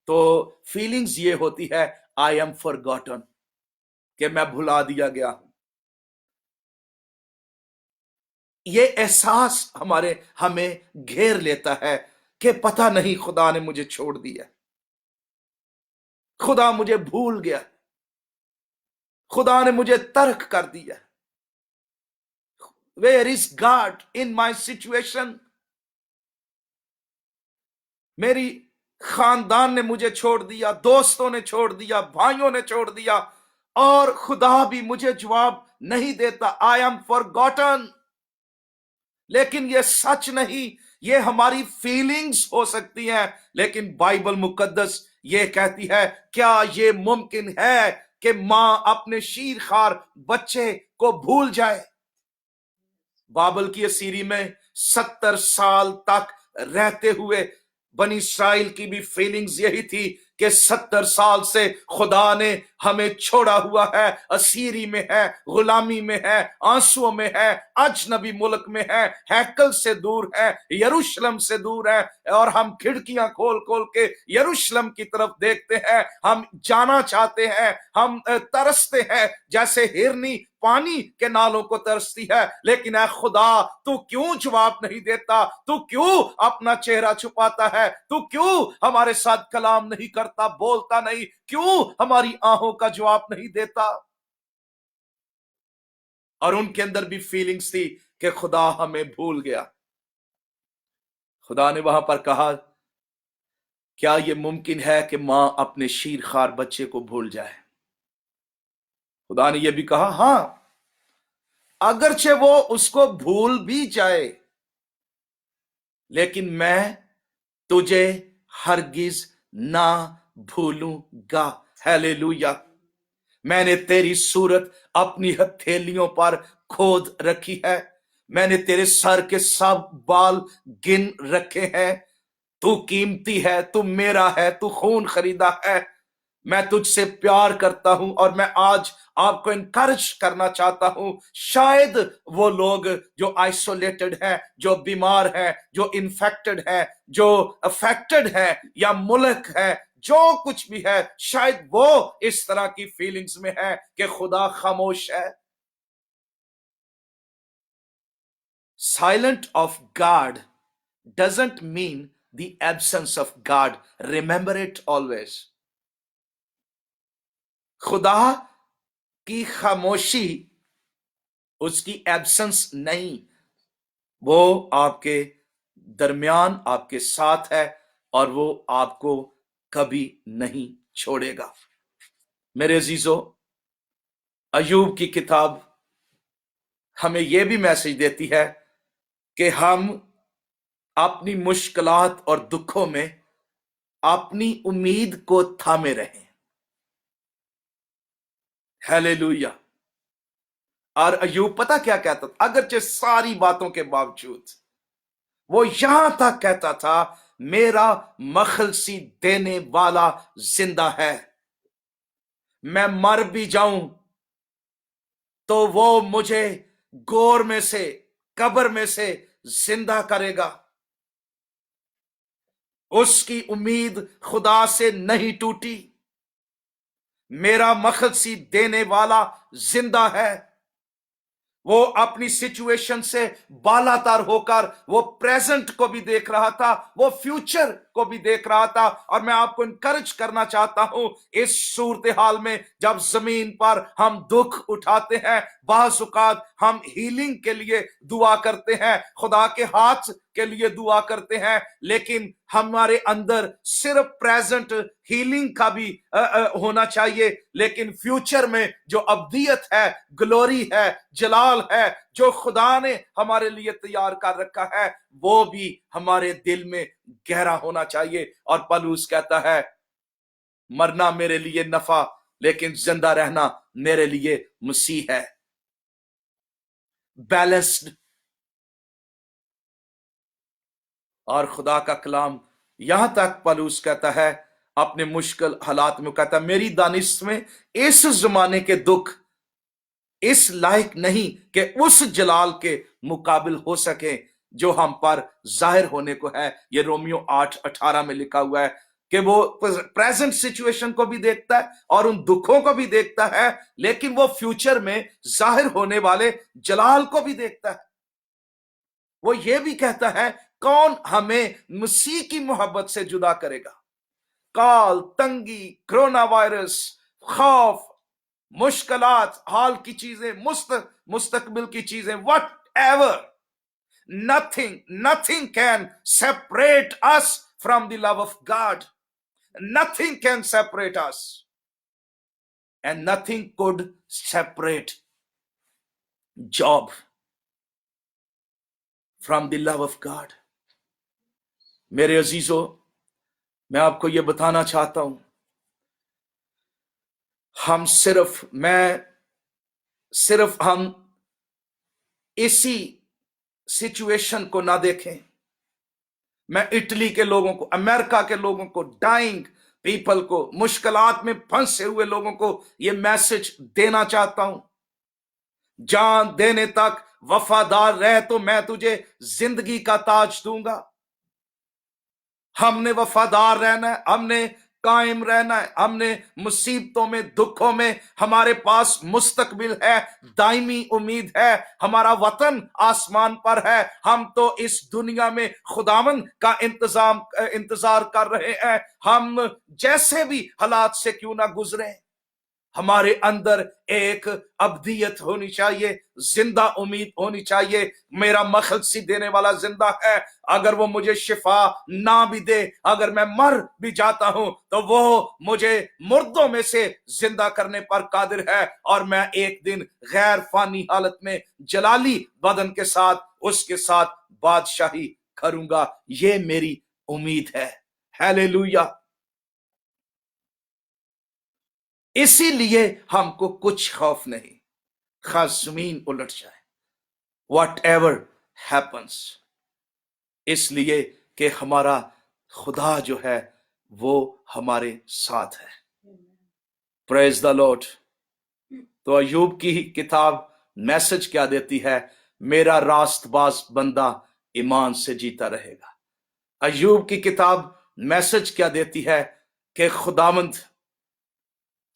तो फीलिंग्स ये होती है, आई एम फॉरगॉटन, कि मैं भुला दिया गया हूं। ये एहसास हमें घेर लेता है कि पता नहीं खुदा ने मुझे छोड़ दिया, खुदा मुझे भूल गया, खुदा ने मुझे तर्क कर दिया। Where is God in my situation? मेरी खानदान ने मुझे छोड़ दिया, दोस्तों ने छोड़ दिया, भाइयों ने छोड़ दिया, और खुदा भी मुझे जवाब नहीं देता। I am forgotten. लेकिन ये सच नहीं, ये हमारी फीलिंग्स हो सकती हैं, लेकिन बाइबल मुकद्दस ये कहती है, क्या ये मुमकिन है कि मां अपने शीरखार बच्चे को भूल जाए? बाबल की असीरी में 70 साल तक रहते हुए बनी इस्राइल की भी फीलिंग्स यही थी कि 70 साल से खुदा ने हमें छोड़ा हुआ है, असीरी में है, गुलामी में है, आंसुओं में है, अजनबी मुल्क में है, हैकल से दूर है, यरूशलेम से दूर है, और हम खिड़कियां खोल खोल के यरूशलेम की तरफ देखते हैं। हम जाना चाहते हैं, हम तरसते हैं जैसे हिरनी पानी के नालों को तरसती है, लेकिन ऐ खुदा तू क्यों जवाब नहीं देता? तू क्यों अपना चेहरा छुपाता है? तू क्यों हमारे साथ कलाम नहीं करता, बोलता नहीं? क्यों हमारी आहों का जवाब नहीं देता? और उनके अंदर भी फीलिंग्स थी कि खुदा हमें भूल गया। खुदा ने वहां पर कहा, क्या यह मुमकिन है कि मां अपने शीरखार बच्चे को भूल जाए? खुदा ने यह भी कहा, हां, अगरचे वो उसको भूल भी जाए, लेकिन मैं तुझे हरगिज ना भूलूंगा। हालेलुया। मैंने तेरी सूरत अपनी हथेलियों पर खोद रखी है, मैंने तेरे सर के सब बाल गिन रखे हैं। तू कीमती है, तू मेरा है, तू खून खरीदा है। मैं तुझसे प्यार करता हूं, और मैं आज आपको इनकरेज करना चाहता हूं। शायद वो लोग जो आइसोलेटेड हैं, जो बीमार हैं, जो इन्फेक्टेड हैं, जो अफेक्टेड हैं, या मुल्क है, जो कुछ भी है, शायद वो इस तरह की फीलिंग्स में है कि खुदा खामोश है। Silent of God doesn't mean the absence of God. Remember it always. खुदा की खामोशी उसकी एब्सेंस नहीं, वो आपके दरमियान आपके साथ है, और वो आपको कभी नहीं छोड़ेगा। मेरे अजीजों, अयूब की किताब हमें यह भी मैसेज देती है कि हम अपनी मुश्किलात और दुखों में अपनी उम्मीद को थामे रहें। हालेलुया। और अय्यूब पता क्या कहता था, अगरचे सारी बातों के बावजूद वो यहां तक कहता था, मेरा मखलसी देने वाला जिंदा है, मैं मर भी जाऊं तो वो मुझे गोर में से, कब्र में से जिंदा करेगा। उसकी उम्मीद खुदा से नहीं टूटी। मेरा मखलसी देने वाला जिंदा है। वो अपनी सिचुएशन से बालातर होकर वो प्रेजेंट को भी देख रहा था, वो फ्यूचर को भी देख रहा था। और मैं आपको इनकरेज करना चाहता हूं, इस सूरत हाल में जब जमीन पर हम दुख उठाते हैं, बाज़ औक़ात हम हीलिंग के लिए दुआ करते हैं, खुदा के हाथ के लिए दुआ करते हैं, लेकिन हमारे अंदर सिर्फ प्रेजेंट हीलिंग का भी होना चाहिए, लेकिन फ्यूचर में जो अब्दियत है, ग्लोरी है, जलाल है, जो खुदा ने हमारे लिए तैयार कर रखा है, वो भी हमारे दिल में गहरा होना चाहिए। और पौलुस कहता है, मरना मेरे लिए नफा, लेकिन जिंदा रहना मेरे लिए मसीह है। बैलेंस्ड। और खुदा का कलाम यहां तक पौलुस कहता है अपने मुश्किल हालात में, कहता है, मेरी दानिश में इस जमाने के दुख इस लायक नहीं कि उस जलाल के मुकाबिल हो सके जो हम पर जाहिर होने को है। ये रोमियो 8:18 में लिखा हुआ है कि वो प्रेजेंट सिचुएशन को भी देखता है और उन दुखों को भी देखता है, लेकिन वो फ्यूचर में जाहिर होने वाले जलाल को भी देखता है। वो ये भी कहता है, कौन हमें मसीह की मोहब्बत से जुदा करेगा? काल, तंगी, कोरोना वायरस, खौफ, मुश्किलात, हाल की चीजें, मुस्तकबिल की चीजें, what ever, nothing can separate us from the love of God. Nothing can separate us, and nothing could separate Job from the love of God. मेरे अजीजों, मैं आपको यह बताना चाहता हूं, हम इसी सिचुएशन को ना देखें। मैं इटली के लोगों को, अमेरिका के लोगों को, डाइंग पीपल को, मुश्किलात में फंसे हुए लोगों को यह मैसेज देना चाहता हूं, जान देने तक वफादार रह तो मैं तुझे जिंदगी का ताज दूंगा। हमने वफादार रहना है, हमने कायम रहना है, हमने मुसीबतों में, दुखों में, हमारे पास मुस्तकबिल है, दायमी उम्मीद है, हमारा वतन आसमान पर है। हम तो इस दुनिया में खुदावन का इंतजार कर रहे हैं। हम जैसे भी हालात से क्यों ना गुजरे, हमारे अंदर एक अब्दियत होनी चाहिए, जिंदा उम्मीद होनी चाहिए। मेरा मखलसी देने वाला जिंदा है। अगर वो मुझे शिफा ना भी दे, अगर मैं मर भी जाता हूं, तो वो मुझे मुर्दों में से जिंदा करने पर कादिर है, और मैं एक दिन गैर फानी हालत में जलाली बदन के साथ उसके साथ बादशाही करूंगा। ये मेरी उम्मीद है। हालेलुया। इसीलिए हमको कुछ खौफ नहीं, खास जमीन उलट जाए, वट एवर हैपन्स, इसलिए कि हमारा खुदा जो है वो हमारे साथ है। Praise the Lord. तो अय्यूब की किताब मैसेज क्या देती है? मेरा रास्तबाज बंदा ईमान से जीता रहेगा। अय्यूब की किताब मैसेज क्या देती है? कि खुदावंद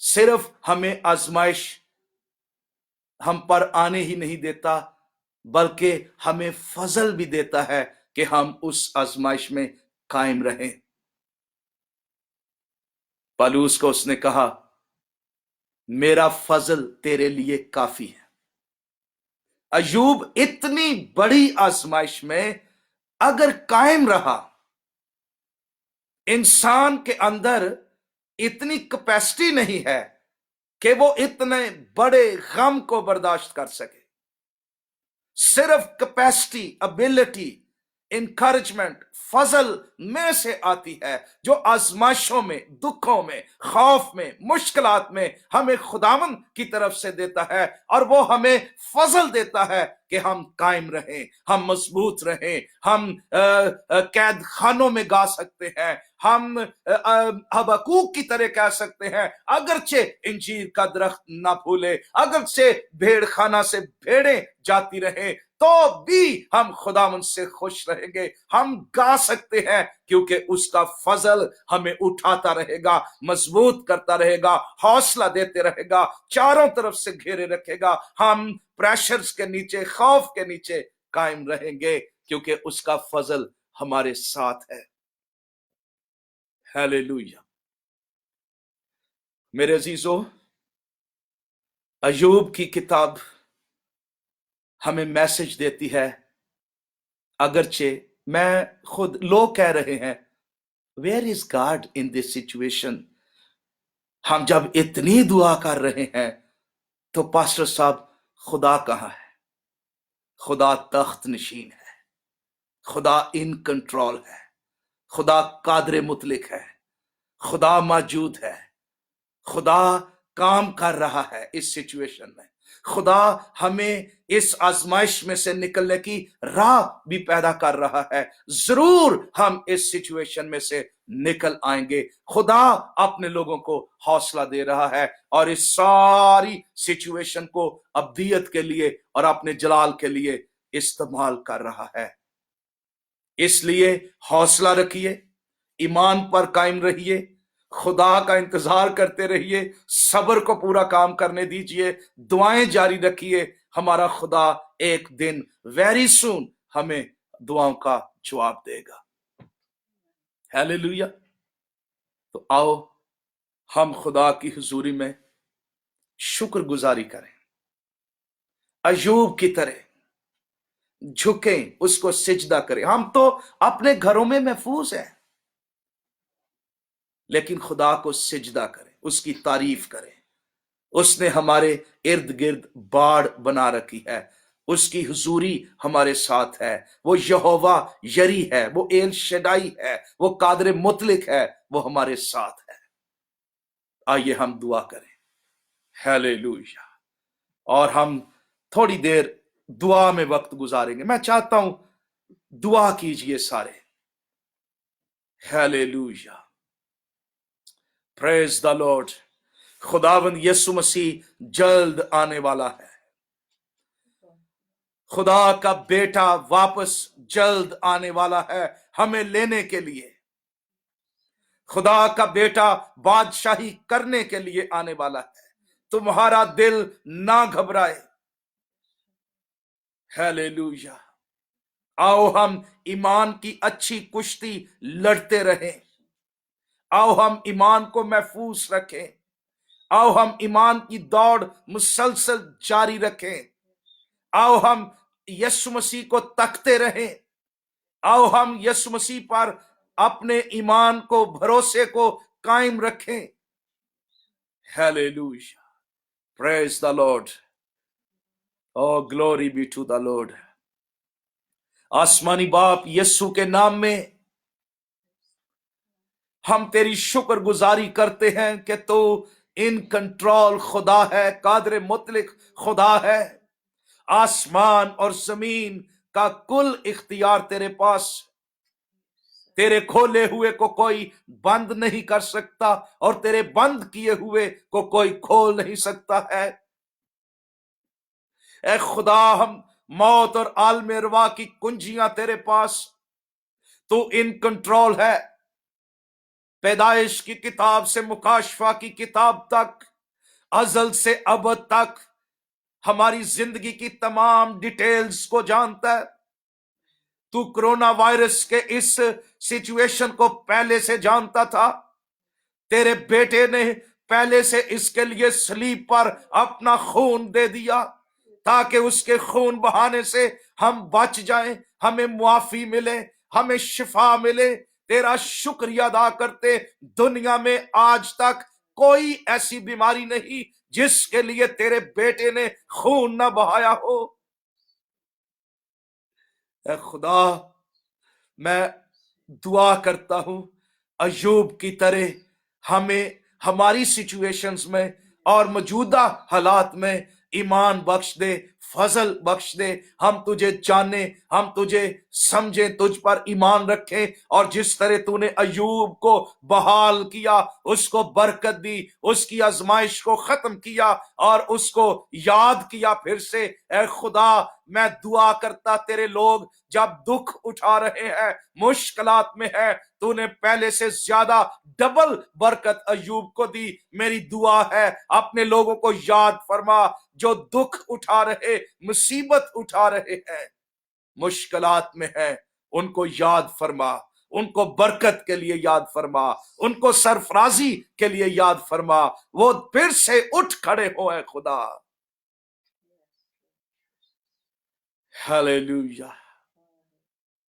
सिर्फ हमें आजमाइश हम पर आने ही नहीं देता, बल्कि हमें फजल भी देता है कि हम उस आजमाइश में कायम रहें। पौलुस को उसने कहा, मेरा फजल तेरे लिए काफी है। अय्यूब इतनी बड़ी आजमाइश में अगर कायम रहा, इंसान के अंदर इतनी कैपेसिटी नहीं है कि वो इतने बड़े गम को बर्दाश्त कर सके। सिर्फ कैपेसिटी, एबिलिटी इंकरेजमेंट फजल में से आती है, जो आजमाइशों में, दुखों में, खौफ में, मुश्किलात में हमें खुदावन की तरफ से देता है, और वो हमें फजल देता है कि हम कायम रहें, हम मजबूत रहें, हम कैद खानों में गा सकते हैं, हम हबक्कूक की तरह कह सकते हैं, अगरचे इंजीर का दरख्त ना फूले, अगरचे भेड़ खाना से भेड़ें जाती रहे, तो भी हम खुदावंद से खुश रहेंगे। हम गा सकते हैं क्योंकि उसका फजल हमें उठाता रहेगा, मजबूत करता रहेगा, हौसला देते रहेगा, चारों तरफ से घेरे रखेगा। हम प्रेशर्स के नीचे, खौफ के नीचे कायम रहेंगे क्योंकि उसका फजल हमारे साथ है। हालेलुया। मेरे अजीजों, अय्यूब की किताब हमें मैसेज देती है, अगरचे मैं खुद, लोग कह रहे हैं where is God in this situation. हम जब इतनी दुआ कर रहे हैं तो पास्टर साहब खुदा कहां है? खुदा तख्त नशीन है, खुदा इन कंट्रोल है, खुदा कादरे मुतलिक है, खुदा मौजूद है, खुदा काम कर रहा है इस सिचुएशन में, खुदा हमें इस आजमाइश में से निकलने की राह भी पैदा कर रहा है। जरूर हम इस सिचुएशन में से निकल आएंगे। खुदा अपने लोगों को हौसला दे रहा है और इस सारी सिचुएशन को अब्दियत के लिए और अपने जलाल के लिए इस्तेमाल कर रहा है। इसलिए हौसला रखिए, ईमान पर कायम रहिए, खुदा का इंतजार करते रहिए, सब्र को पूरा काम करने दीजिए, दुआएं जारी रखिए। हमारा खुदा एक दिन वेरी सून हमें दुआओं का जवाब देगा। हालेलुया। तो आओ हम खुदा की हुजूरी में शुक्रगुजारी करें, अय्यूब की तरह झुकें, उसको सिजदा करें। हम तो अपने घरों में महफूज हैं, लेकिन खुदा को सिजदा करें, उसकी तारीफ करें। उसने हमारे इर्द गिर्द बाड़ बना रखी है, उसकी हुजूरी हमारे साथ है। वो यहोवा यरी है, वो एल शदाई है, वो कादरे मुतलिक है, वो हमारे साथ है। आइए हम दुआ करें। हालेलुया। और हम थोड़ी देर दुआ में वक्त गुजारेंगे। मैं चाहता हूं दुआ कीजिए सारे। Hallelujah, praise the Lord. खुदावंद यीशु मसीह जल्द आने वाला है। खुदा का बेटा वापस जल्द आने वाला है हमें लेने के लिए। खुदा का बेटा बादशाही करने के लिए आने वाला है। तुम्हारा दिल ना घबराए। हालेलुया। आओ हम ईमान की अच्छी कुश्ती लड़ते रहें। आओ हम ईमान को महफूज रखें। आओ हम ईमान की दौड़ मुसलसल जारी रखें। आओ हम यीशु मसीह को तकते रहें। आओ हम यीशु मसीह पर अपने ईमान को, भरोसे को कायम रखें। Hallelujah, praise the Lord, oh glory be to the Lord. आसमानी बाप, यीशु के नाम में हम तेरी शुक्रगुजारी करते हैं कि तू इन कंट्रोल खुदा है, कादरे मुतलिक खुदा है। आसमान और जमीन का कुल इख्तियार तेरे पास। तेरे खोले हुए को कोई बंद नहीं कर सकता और तेरे बंद किए हुए को कोई खोल नहीं सकता है। ऐ खुदा, हम मौत और आलम अरवा की कुंजियां तेरे पास। तू इन कंट्रोल है। पैदाइश की किताब से मुकाशफा की किताब तक, अजल से अब तक हमारी जिंदगी की तमाम डिटेल्स को जानता है। तू कोरोना वायरस के इस सिचुएशन को पहले से जानता था। तेरे बेटे ने पहले से इसके लिए सलीब पर अपना खून दे दिया ताकि उसके खून बहाने से हम बच जाएं, हमें मुआफी मिले, हमें शिफा मिले। तेरा शुक्रिया अदा करते, दुनिया में आज तक कोई ऐसी बीमारी नहीं जिसके लिए तेरे बेटे ने खून ना बहाया हो। ऐ खुदा, मैं दुआ करता हूं अय्यूब की तरह हमें हमारी सिचुएशंस में और मौजूदा हालात में ईमान बख्श दे, फजल बख्श दे। हम तुझे जाने, हम तुझे समझे, तुझ पर ईमान रखें, और जिस तरह तूने अय्यूब को बहाल किया, उसको बरकत दी, उसकी आजमाइश को खत्म किया और उसको याद किया फिर से। ए खुदा, मैं दुआ करता तेरे लोग जब दुख उठा रहे हैं, मुश्किलात में है, तूने पहले से ज्यादा डबल बरकत अय्यूब को दी। मेरी दुआ है अपने लोगों को याद फरमा जो दुख उठा रहे, मुसीबत उठा रहे हैं, मुश्किलात में है, उनको याद फरमा, उनको बरकत के लिए याद फरमा, उनको सरफराजी के लिए याद फरमा, वो फिर से उठ खड़े हो। है खुदा, हालेलुया।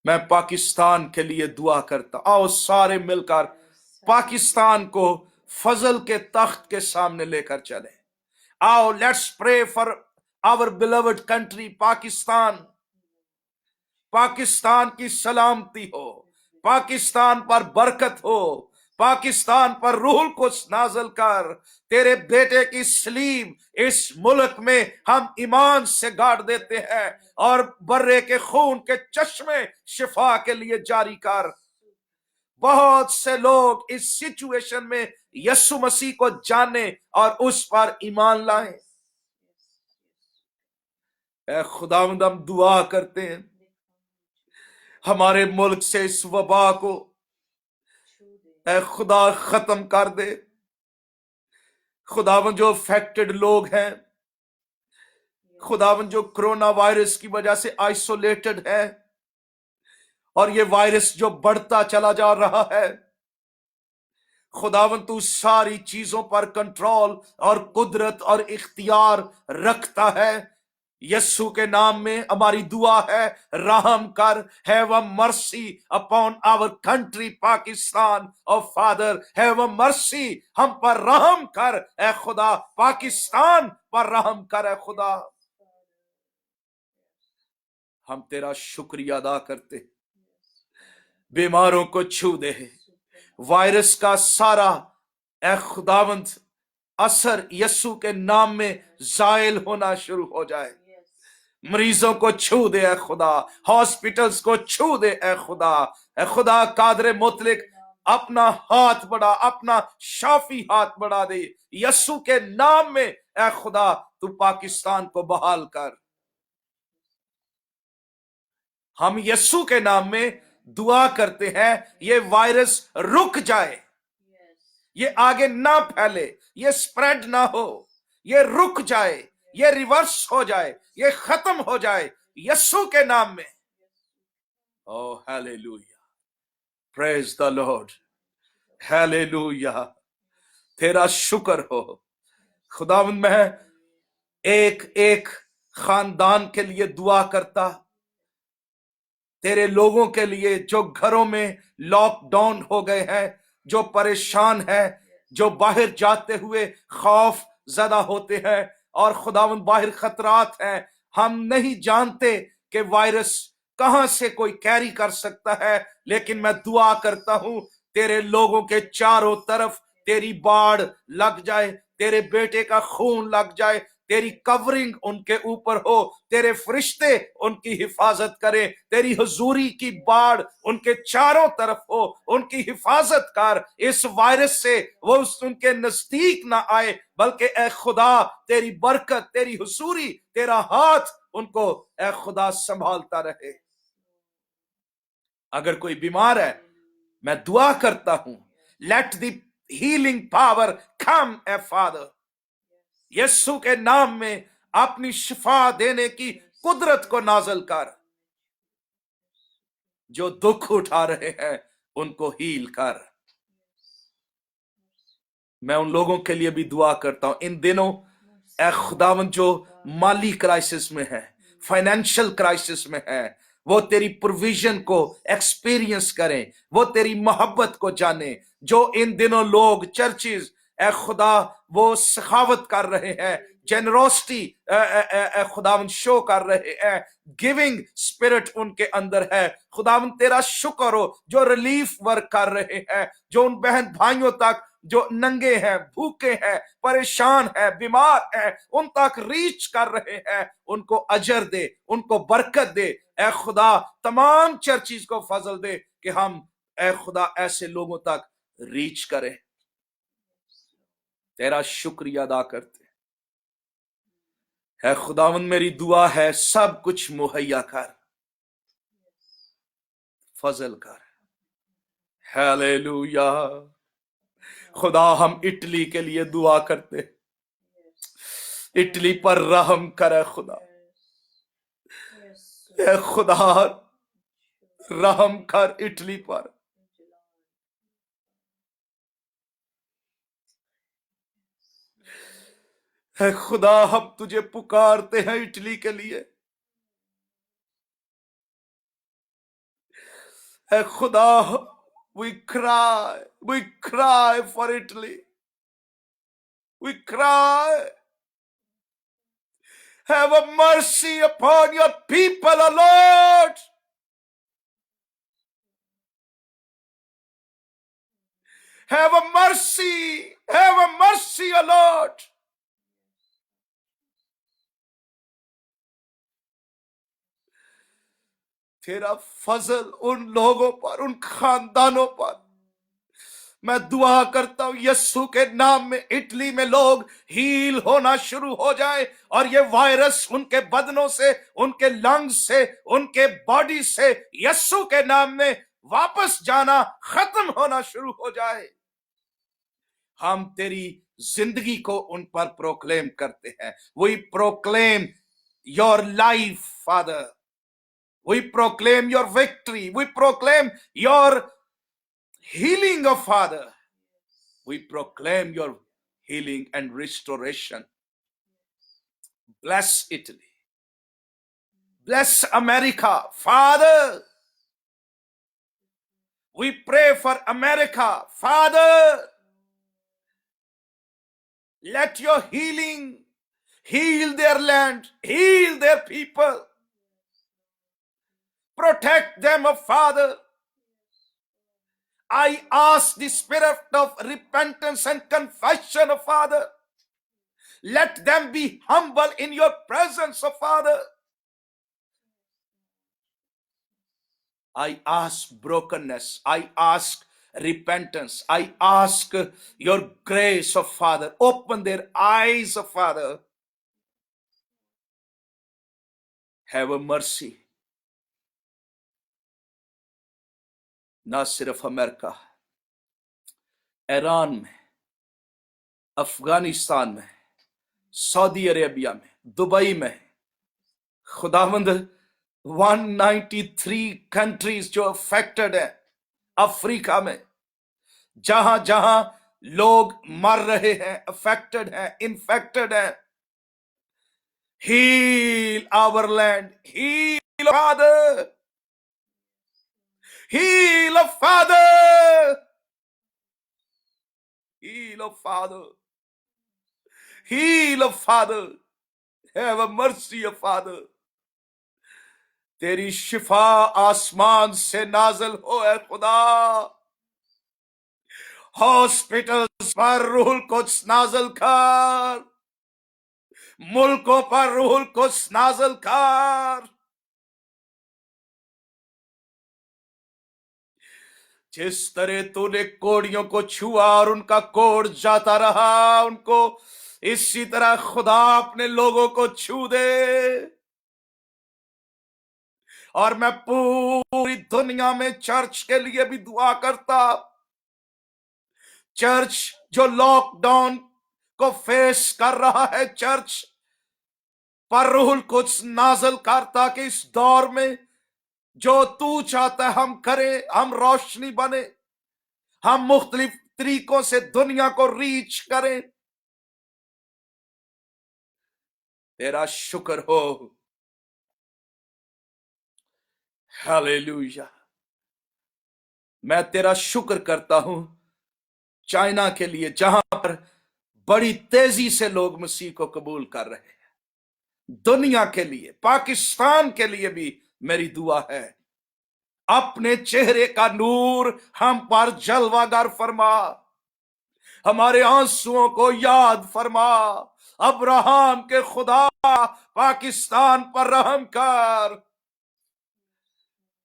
मैं पाकिस्तान के लिए दुआ करता, आओ सारे मिलकर पाकिस्तान को फजल के तख्त के सामने लेकर चले। आओ, let's pray for our beloved country Pakistan. Pakistan की सलामती हो, पाकिस्तान पर बरकत हो, पाकिस्तान पर रूह को नाज़िल कर। तेरे बेटे की सलीब इस मुल्क में हम ईमान से गाड़ देते हैं, और बर्रे के खून के चश्मे शिफा के लिए जारी कर। बहुत से लोग इस सिचुएशन में यीशु मसीह को जाने और उस पर ईमान लाएं। ऐ खुदावंद, हम दुआ करते हैं हमारे मुल्क से इस वबा को ऐ खुदा खत्म कर दे। खुदावंद, जो अफेक्टेड लोग हैं, खुदावंद जो कोरोना वायरस की वजह से आइसोलेटेड है, और ये वायरस जो बढ़ता चला जा रहा है, खुदावंद तू सारी चीजों पर कंट्रोल और कुदरत और इख्तियार रखता है। यस्सु के नाम में हमारी दुआ है, रहम कर। Have a mercy upon our country Pakistan. Oh father, have a mercy, हम पर रहम कर ए खुदा, पाकिस्तान पर रहम कर ए खुदा। हम तेरा शुक्रिया अदा करते, बीमारों को छू दे, वायरस का सारा ए खुदावंद असर यस्सु के नाम में जायल होना शुरू हो जाए। मरीजों को छू दे ए खुदा, हॉस्पिटल्स को छू दे ए खुदा। ए खुदा कादरे मुतलिक अपना हाथ बढ़ा, अपना शाफी हाथ बढ़ा दे यस्सु के नाम में। ए खुदा, तू पाकिस्तान को बहाल कर। हम यस्सु के नाम में दुआ करते हैं, ये वायरस रुक जाए, ये आगे ना फैले, ये स्प्रेड ना हो, ये रुक जाए, ये रिवर्स हो जाए, ये खत्म हो जाए यस्सु के नाम में। Oh hallelujah, praise the Lord, hallelujah. तेरा शुक्र हो खुदावंद। मैं एक एक खानदान के लिए दुआ करता, तेरे लोगों के लिए जो घरों में लॉकडाउन हो गए हैं, जो परेशान हैं, जो बाहर जाते हुए खौफ ज़दा होते हैं, और खुदावंद बाहर खतरात हैं, हम नहीं जानते कि वायरस कहां से कोई कैरी कर सकता है, लेकिन मैं दुआ करता हूं तेरे लोगों के चारों तरफ तेरी बाढ़ लग जाए, तेरे बेटे का खून लग जाए, तेरी कवरिंग उनके ऊपर हो, तेरे फरिश्ते उनकी हिफाजत करें, तेरी हुजूरी की बाढ़ उनके चारों तरफ हो, उनकी हिफाजत कर। इस वायरस से वो उनके नजदीक ना आए, बल्कि ए खुदा तेरी बरकत, तेरी हुजूरी, तेरा हाथ उनको ए खुदा संभालता रहे। अगर कोई बीमार है, मैं दुआ करता हूं, let the healing power come O father. Yeshu के नाम में अपनी शिफा देने की कुदरत को नाज़िल कर। जो दुख उठा रहे हैं उनको हील कर। मैं उन लोगों के लिए भी दुआ करता हूं इन दिनों, ए खुदावंद जो माली क्राइसिस में है, फाइनेंशियल क्राइसिस में है, वो तेरी प्रोविजन को एक्सपीरियंस करें, वो तेरी मोहब्बत को जाने। जो इन दिनों लोग चर्चिज ए खुदा वो सखावत कर रहे हैं जेनरोसिटी खुदावन शो कर रहे हैं, गिविंग स्पिरिट उनके अंदर है। खुदावन तेरा शुक्र हो जो रिलीफ वर्क कर रहे हैं, जो उन बहन भाइयों तक जो नंगे हैं, भूखे हैं, परेशान हैं, बीमार हैं, उन तक रीच कर रहे हैं। उनको अजर दे, उनको बरकत दे ए खुदा, तमाम चर्चिज को फजल दे कि हम ए खुदा ऐसे लोगों तक रीच करें। तेरा शुक्रिया अदा करते है खुदावन। मेरी दुआ है सब कुछ मुहैया कर, फजल कर। हालेलुया। खुदा हम इटली के लिए दुआ करते, इटली पर रहम करे खुदा। ए खुदा रहम कर इटली पर। है खुदा हम तुझे पुकारते हैं इटली के लिए। है खुदा we cry for Italy. We cry. Have a mercy upon your people, O Lord. Have a mercy, O Lord. तेरा फजल उन लोगों पर, उन खानदानों पर। मैं दुआ करता हूं यीशु के नाम में इटली में लोग हील होना शुरू हो जाए और ये वायरस उनके बदनों से, उनके लंग्स से, उनके बॉडी से यीशु के नाम में वापस जाना खत्म होना शुरू हो जाए। हम तेरी जिंदगी को उन पर प्रोक्लेम करते हैं। We proclaim your life father, we proclaim your victory, we proclaim your healing of Father. We proclaim your healing and restoration. Bless Italy. Bless America. Father, we pray for America. Father, let your healing heal their land, heal their people. Protect them, oh Father. I ask the spirit of repentance and confession, O Father. Let them be humble in your presence, O Father. I ask brokenness. I ask repentance. I ask your grace, O Father. Open their eyes, O Father. Have a mercy. ना सिर्फ America, Iran में, अफगानिस्तान में, Saudi Arabia में, Dubai में, खुदावंद 193 countries जो affected है, Africa में, जहां जहां लोग मर रहे हैं, अफेक्टेड हैं, इन्फेक्टेड हैं, heal our land, heal father, heal, oh Father. Heal, oh Father. Heal, oh Father. Have a mercy, oh Father. तेरी शिफा आसमान से नाज़िल हो ऐ खुदा। हॉस्पिटल्स पर रूहुल कुद्स नाज़िल कर, मुल्कों पर रूहुल कुद्स नाज़िल कर। जिस तरह तूने कोड़ियों को छुआ और उनका कोड़ जाता रहा, उनको इसी तरह खुदा अपने लोगों को छू दे। और मैं पूरी दुनिया में चर्च के लिए भी दुआ करता, चर्च जो लॉकडाउन को फेस कर रहा है, चर्च पर रूहुल कुद्स नाज़िल करता कि इस दौर में जो तू चाहता है हम करें, हम रोशनी बने, हम मुख्तलिफ तरीकों से दुनिया को रीच करें। तेरा शुक्र हो। हालेलुया। मैं तेरा शुक्र करता हूं चाइना के लिए, जहां पर बड़ी तेजी से लोग मसीह को कबूल कर रहे हैं। दुनिया के लिए, पाकिस्तान के लिए भी मेरी दुआ है, अपने चेहरे का नूर हम पर जलवागर फरमा, हमारे आंसुओं को याद फरमा। अब्राहम के खुदा, पाकिस्तान पर रहम कर।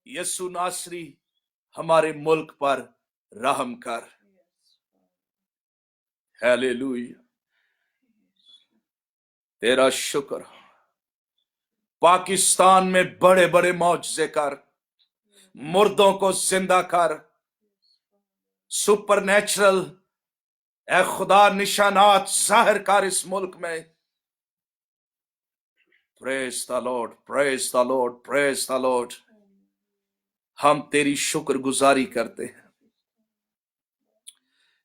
यसु नासरी, हमारे मुल्क पर रहम कर। हालेलुया, तेरा शुक्र। पाकिस्तान में बड़े बड़े मौजज़े कर, मुर्दों को जिंदा कर, सुपर नेचुरल ए खुदा निशानात जाहिर कर इस मुल्क में। Praise the Lord, praise the Lord, praise the Lord. हम तेरी शुक्रगुजारी करते हैं।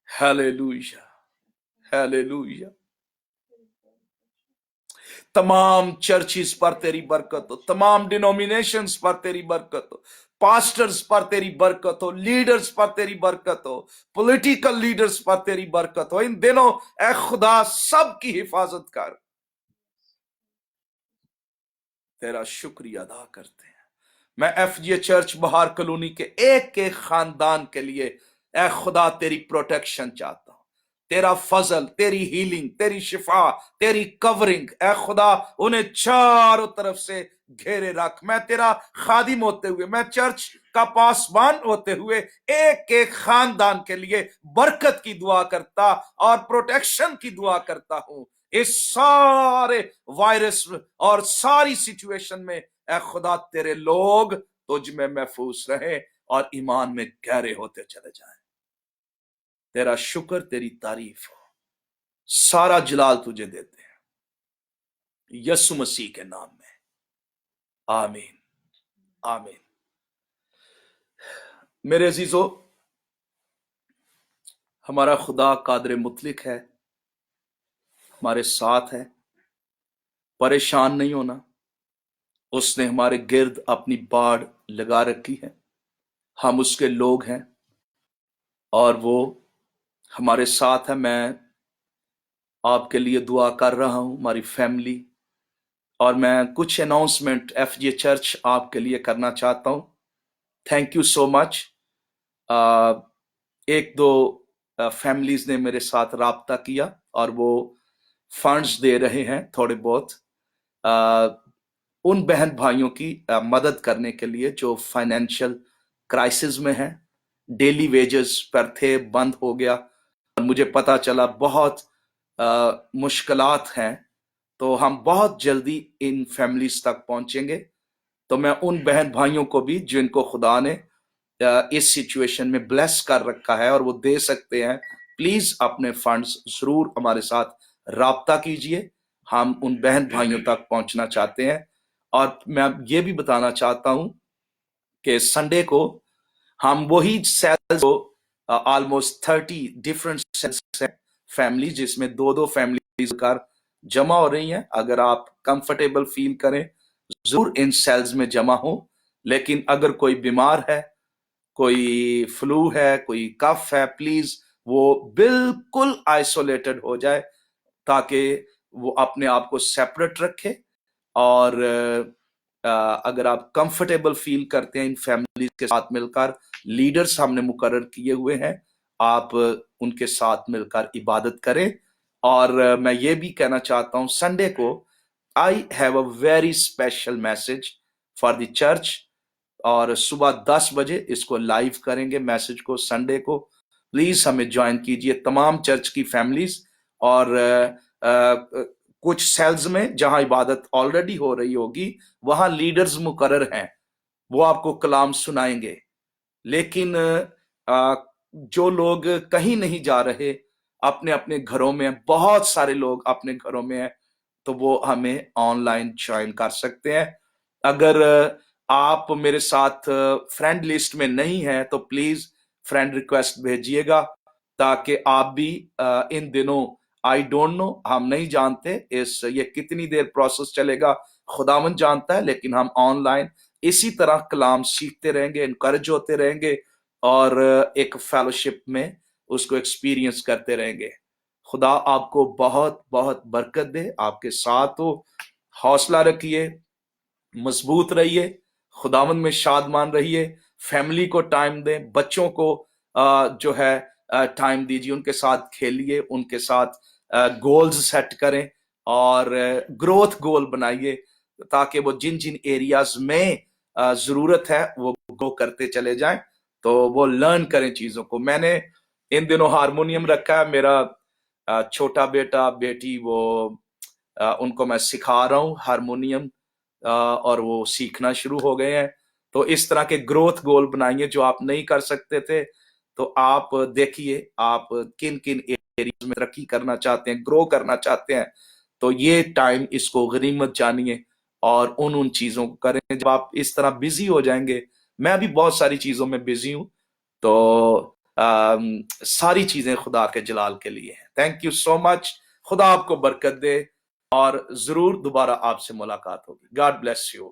Hallelujah, hallelujah. तमाम चर्चिस पर तेरी बरकत हो, तमाम डिनोमिनेशंस पर तेरी बरकत हो, पास्टर्स पर तेरी बरकत हो, लीडर्स पर तेरी बरकत हो, पॉलिटिकल लीडर्स पर तेरी बरकत हो। इन दिनों ऐ खुदा सबकी हिफाजत कर। तेरा शुक्रिया अदा करते हैं। मैं FGA चर्च बहार कॉलोनी के एक एक खानदान के लिए ऐ खुदा तेरी प्रोटेक्शन चाहता हूं, तेरा फजल, तेरी हीलिंग, तेरी शिफा, तेरी कवरिंग। ऐ खुदा उन्हें चारों तरफ से घेरे रख। मैं तेरा खादिम होते हुए, मैं चर्च का पासबान होते हुए एक एक खानदान के लिए बरकत की दुआ करता और प्रोटेक्शन की दुआ करता हूं। इस सारे वायरस और सारी सिचुएशन में ऐ खुदा तेरे लोग तुझ में महफूज रहे और ईमान में गहरे होते चले जाएं। तेरा शुक्र, तेरी तारीफ हो, सारा जलाल तुझे देते हैं यीशु मसीह के नाम में, आमीन, आमीन। मेरे अजीजों, हमारा खुदा कादर मुतलिक है, हमारे साथ है। परेशान नहीं होना, उसने हमारे गिर्द अपनी बाड़ लगा रखी है। हम उसके लोग हैं और वो हमारे साथ है। मैं आपके लिए दुआ कर रहा हूं, हमारी फैमिली, और मैं कुछ अनाउंसमेंट FGA चर्च आपके लिए करना चाहता हूं। Thank you so much. एक दो फैमिलीज ने मेरे साथ राब्ता किया और वो फंड्स दे रहे हैं थोड़े बहुत उन बहन भाइयों की मदद करने के लिए जो फाइनेंशियल क्राइसिस में हैं। डेली वेजेस पर थे, बंद हो गया और मुझे पता चला बहुत मुश्किलात हैं। तो हम बहुत जल्दी इन फैमिलीज तक पहुंचेंगे। तो मैं उन बहन भाइयों को भी जिनको खुदा ने इस सिचुएशन में ब्लेस कर रखा है और वो दे सकते हैं, प्लीज अपने फंड्स जरूर हमारे साथ राब्ता कीजिए। हम उन बहन भाइयों तक पहुंचना चाहते हैं। और मैं ये भी बताना चाहता हूं कि संडे को हम वही सेल्स को ऑलमोस्ट 30 डिफरेंट सेल्स हैं, फैमिली, जिसमें दो दो फैमिलीज कर जमा हो रही हैं। अगर आप कंफर्टेबल फील करें जरूर इन सेल्स में जमा हो। लेकिन अगर कोई बीमार है, कोई फ्लू है, कोई कफ है, प्लीज वो बिल्कुल आइसोलेटेड हो जाए ताकि वो अपने आप को सेपरेट रखे। और अगर आप कंफर्टेबल फील करते हैं इन फैमिली के साथ मिलकर, लीडर्स हमने मुकर्रर किए हुए हैं, आप उनके साथ मिलकर इबादत करें। और मैं ये भी कहना चाहता हूं, संडे को I have a very special message for the church, और सुबह 10 बजे इसको लाइव करेंगे मैसेज को संडे को। प्लीज हमें ज्वाइन कीजिए, तमाम चर्च की फैमिलीज। और कुछ सेल्स में जहां इबादत ऑलरेडी हो रही होगी वहां लीडर्स मुकर्रर हैं, वो आपको कलाम सुनाएंगे। लेकिन जो लोग कहीं नहीं जा रहे, अपने अपने घरों में, बहुत सारे लोग अपने घरों में हैं, तो वो हमें ऑनलाइन ज्वाइन कर सकते हैं। अगर आप मेरे साथ फ्रेंड लिस्ट में नहीं है तो प्लीज फ्रेंड रिक्वेस्ट भेजिएगा ताकि आप भी इन दिनों, आई डोंट नो, हम नहीं जानते ये कितनी देर प्रोसेस चलेगा, खुदावन जानता है, लेकिन हम ऑनलाइन इसी तरह कलाम सीखते रहेंगे, इनकरेज होते रहेंगे और एक फेलोशिप में उसको एक्सपीरियंस करते रहेंगे। خدا آپ کو بہت بہت برکت دے، آپ کے ساتھ ہو، حوصلہ رکھیے، مضبوط رہیے، خداوند میں شادمان رہیے، فیملی کو ٹائم دیں، بچوں کو جو ہے ٹائم دیجیے، ان کے ساتھ کھیلیے، ان کے ساتھ گولز سیٹ کریں اور گروتھ گول بنائیے تاکہ وہ جن جن ایریاز میں ضرورت ہے وہ گو کرتے چلے جائیں، تو وہ لرن کریں چیزوں کو۔ میں نے ان دنوں ہارمونیم رکھا ہے، میرا چھوٹا بیٹا بیٹی وہ ان کو میں سکھا رہا ہوں ہارمونیم، اور وہ سیکھنا شروع ہو گئے ہیں۔ تو اس طرح کے گروتھ گول بنائیے جو آپ نہیں کر سکتے تھے، تو آپ دیکھیے آپ کن کن ایریاز میں ترقی کرنا چاہتے ہیں، گرو کرنا چاہتے ہیں، تو یہ ٹائم اس کو غنیمت جانیے اور ان چیزوں کو کریں۔ جب آپ اس طرح بزی ہو جائیں گے، میں بھی بہت ساری چیزوں میں بزی ہوں، تو ساری چیزیں خدا کے جلال کے لیے ہیں۔ تھینک یو سو مچ، خدا آپ کو برکت دے، اور ضرور دوبارہ آپ سے ملاقات ہوگی۔ God bless you.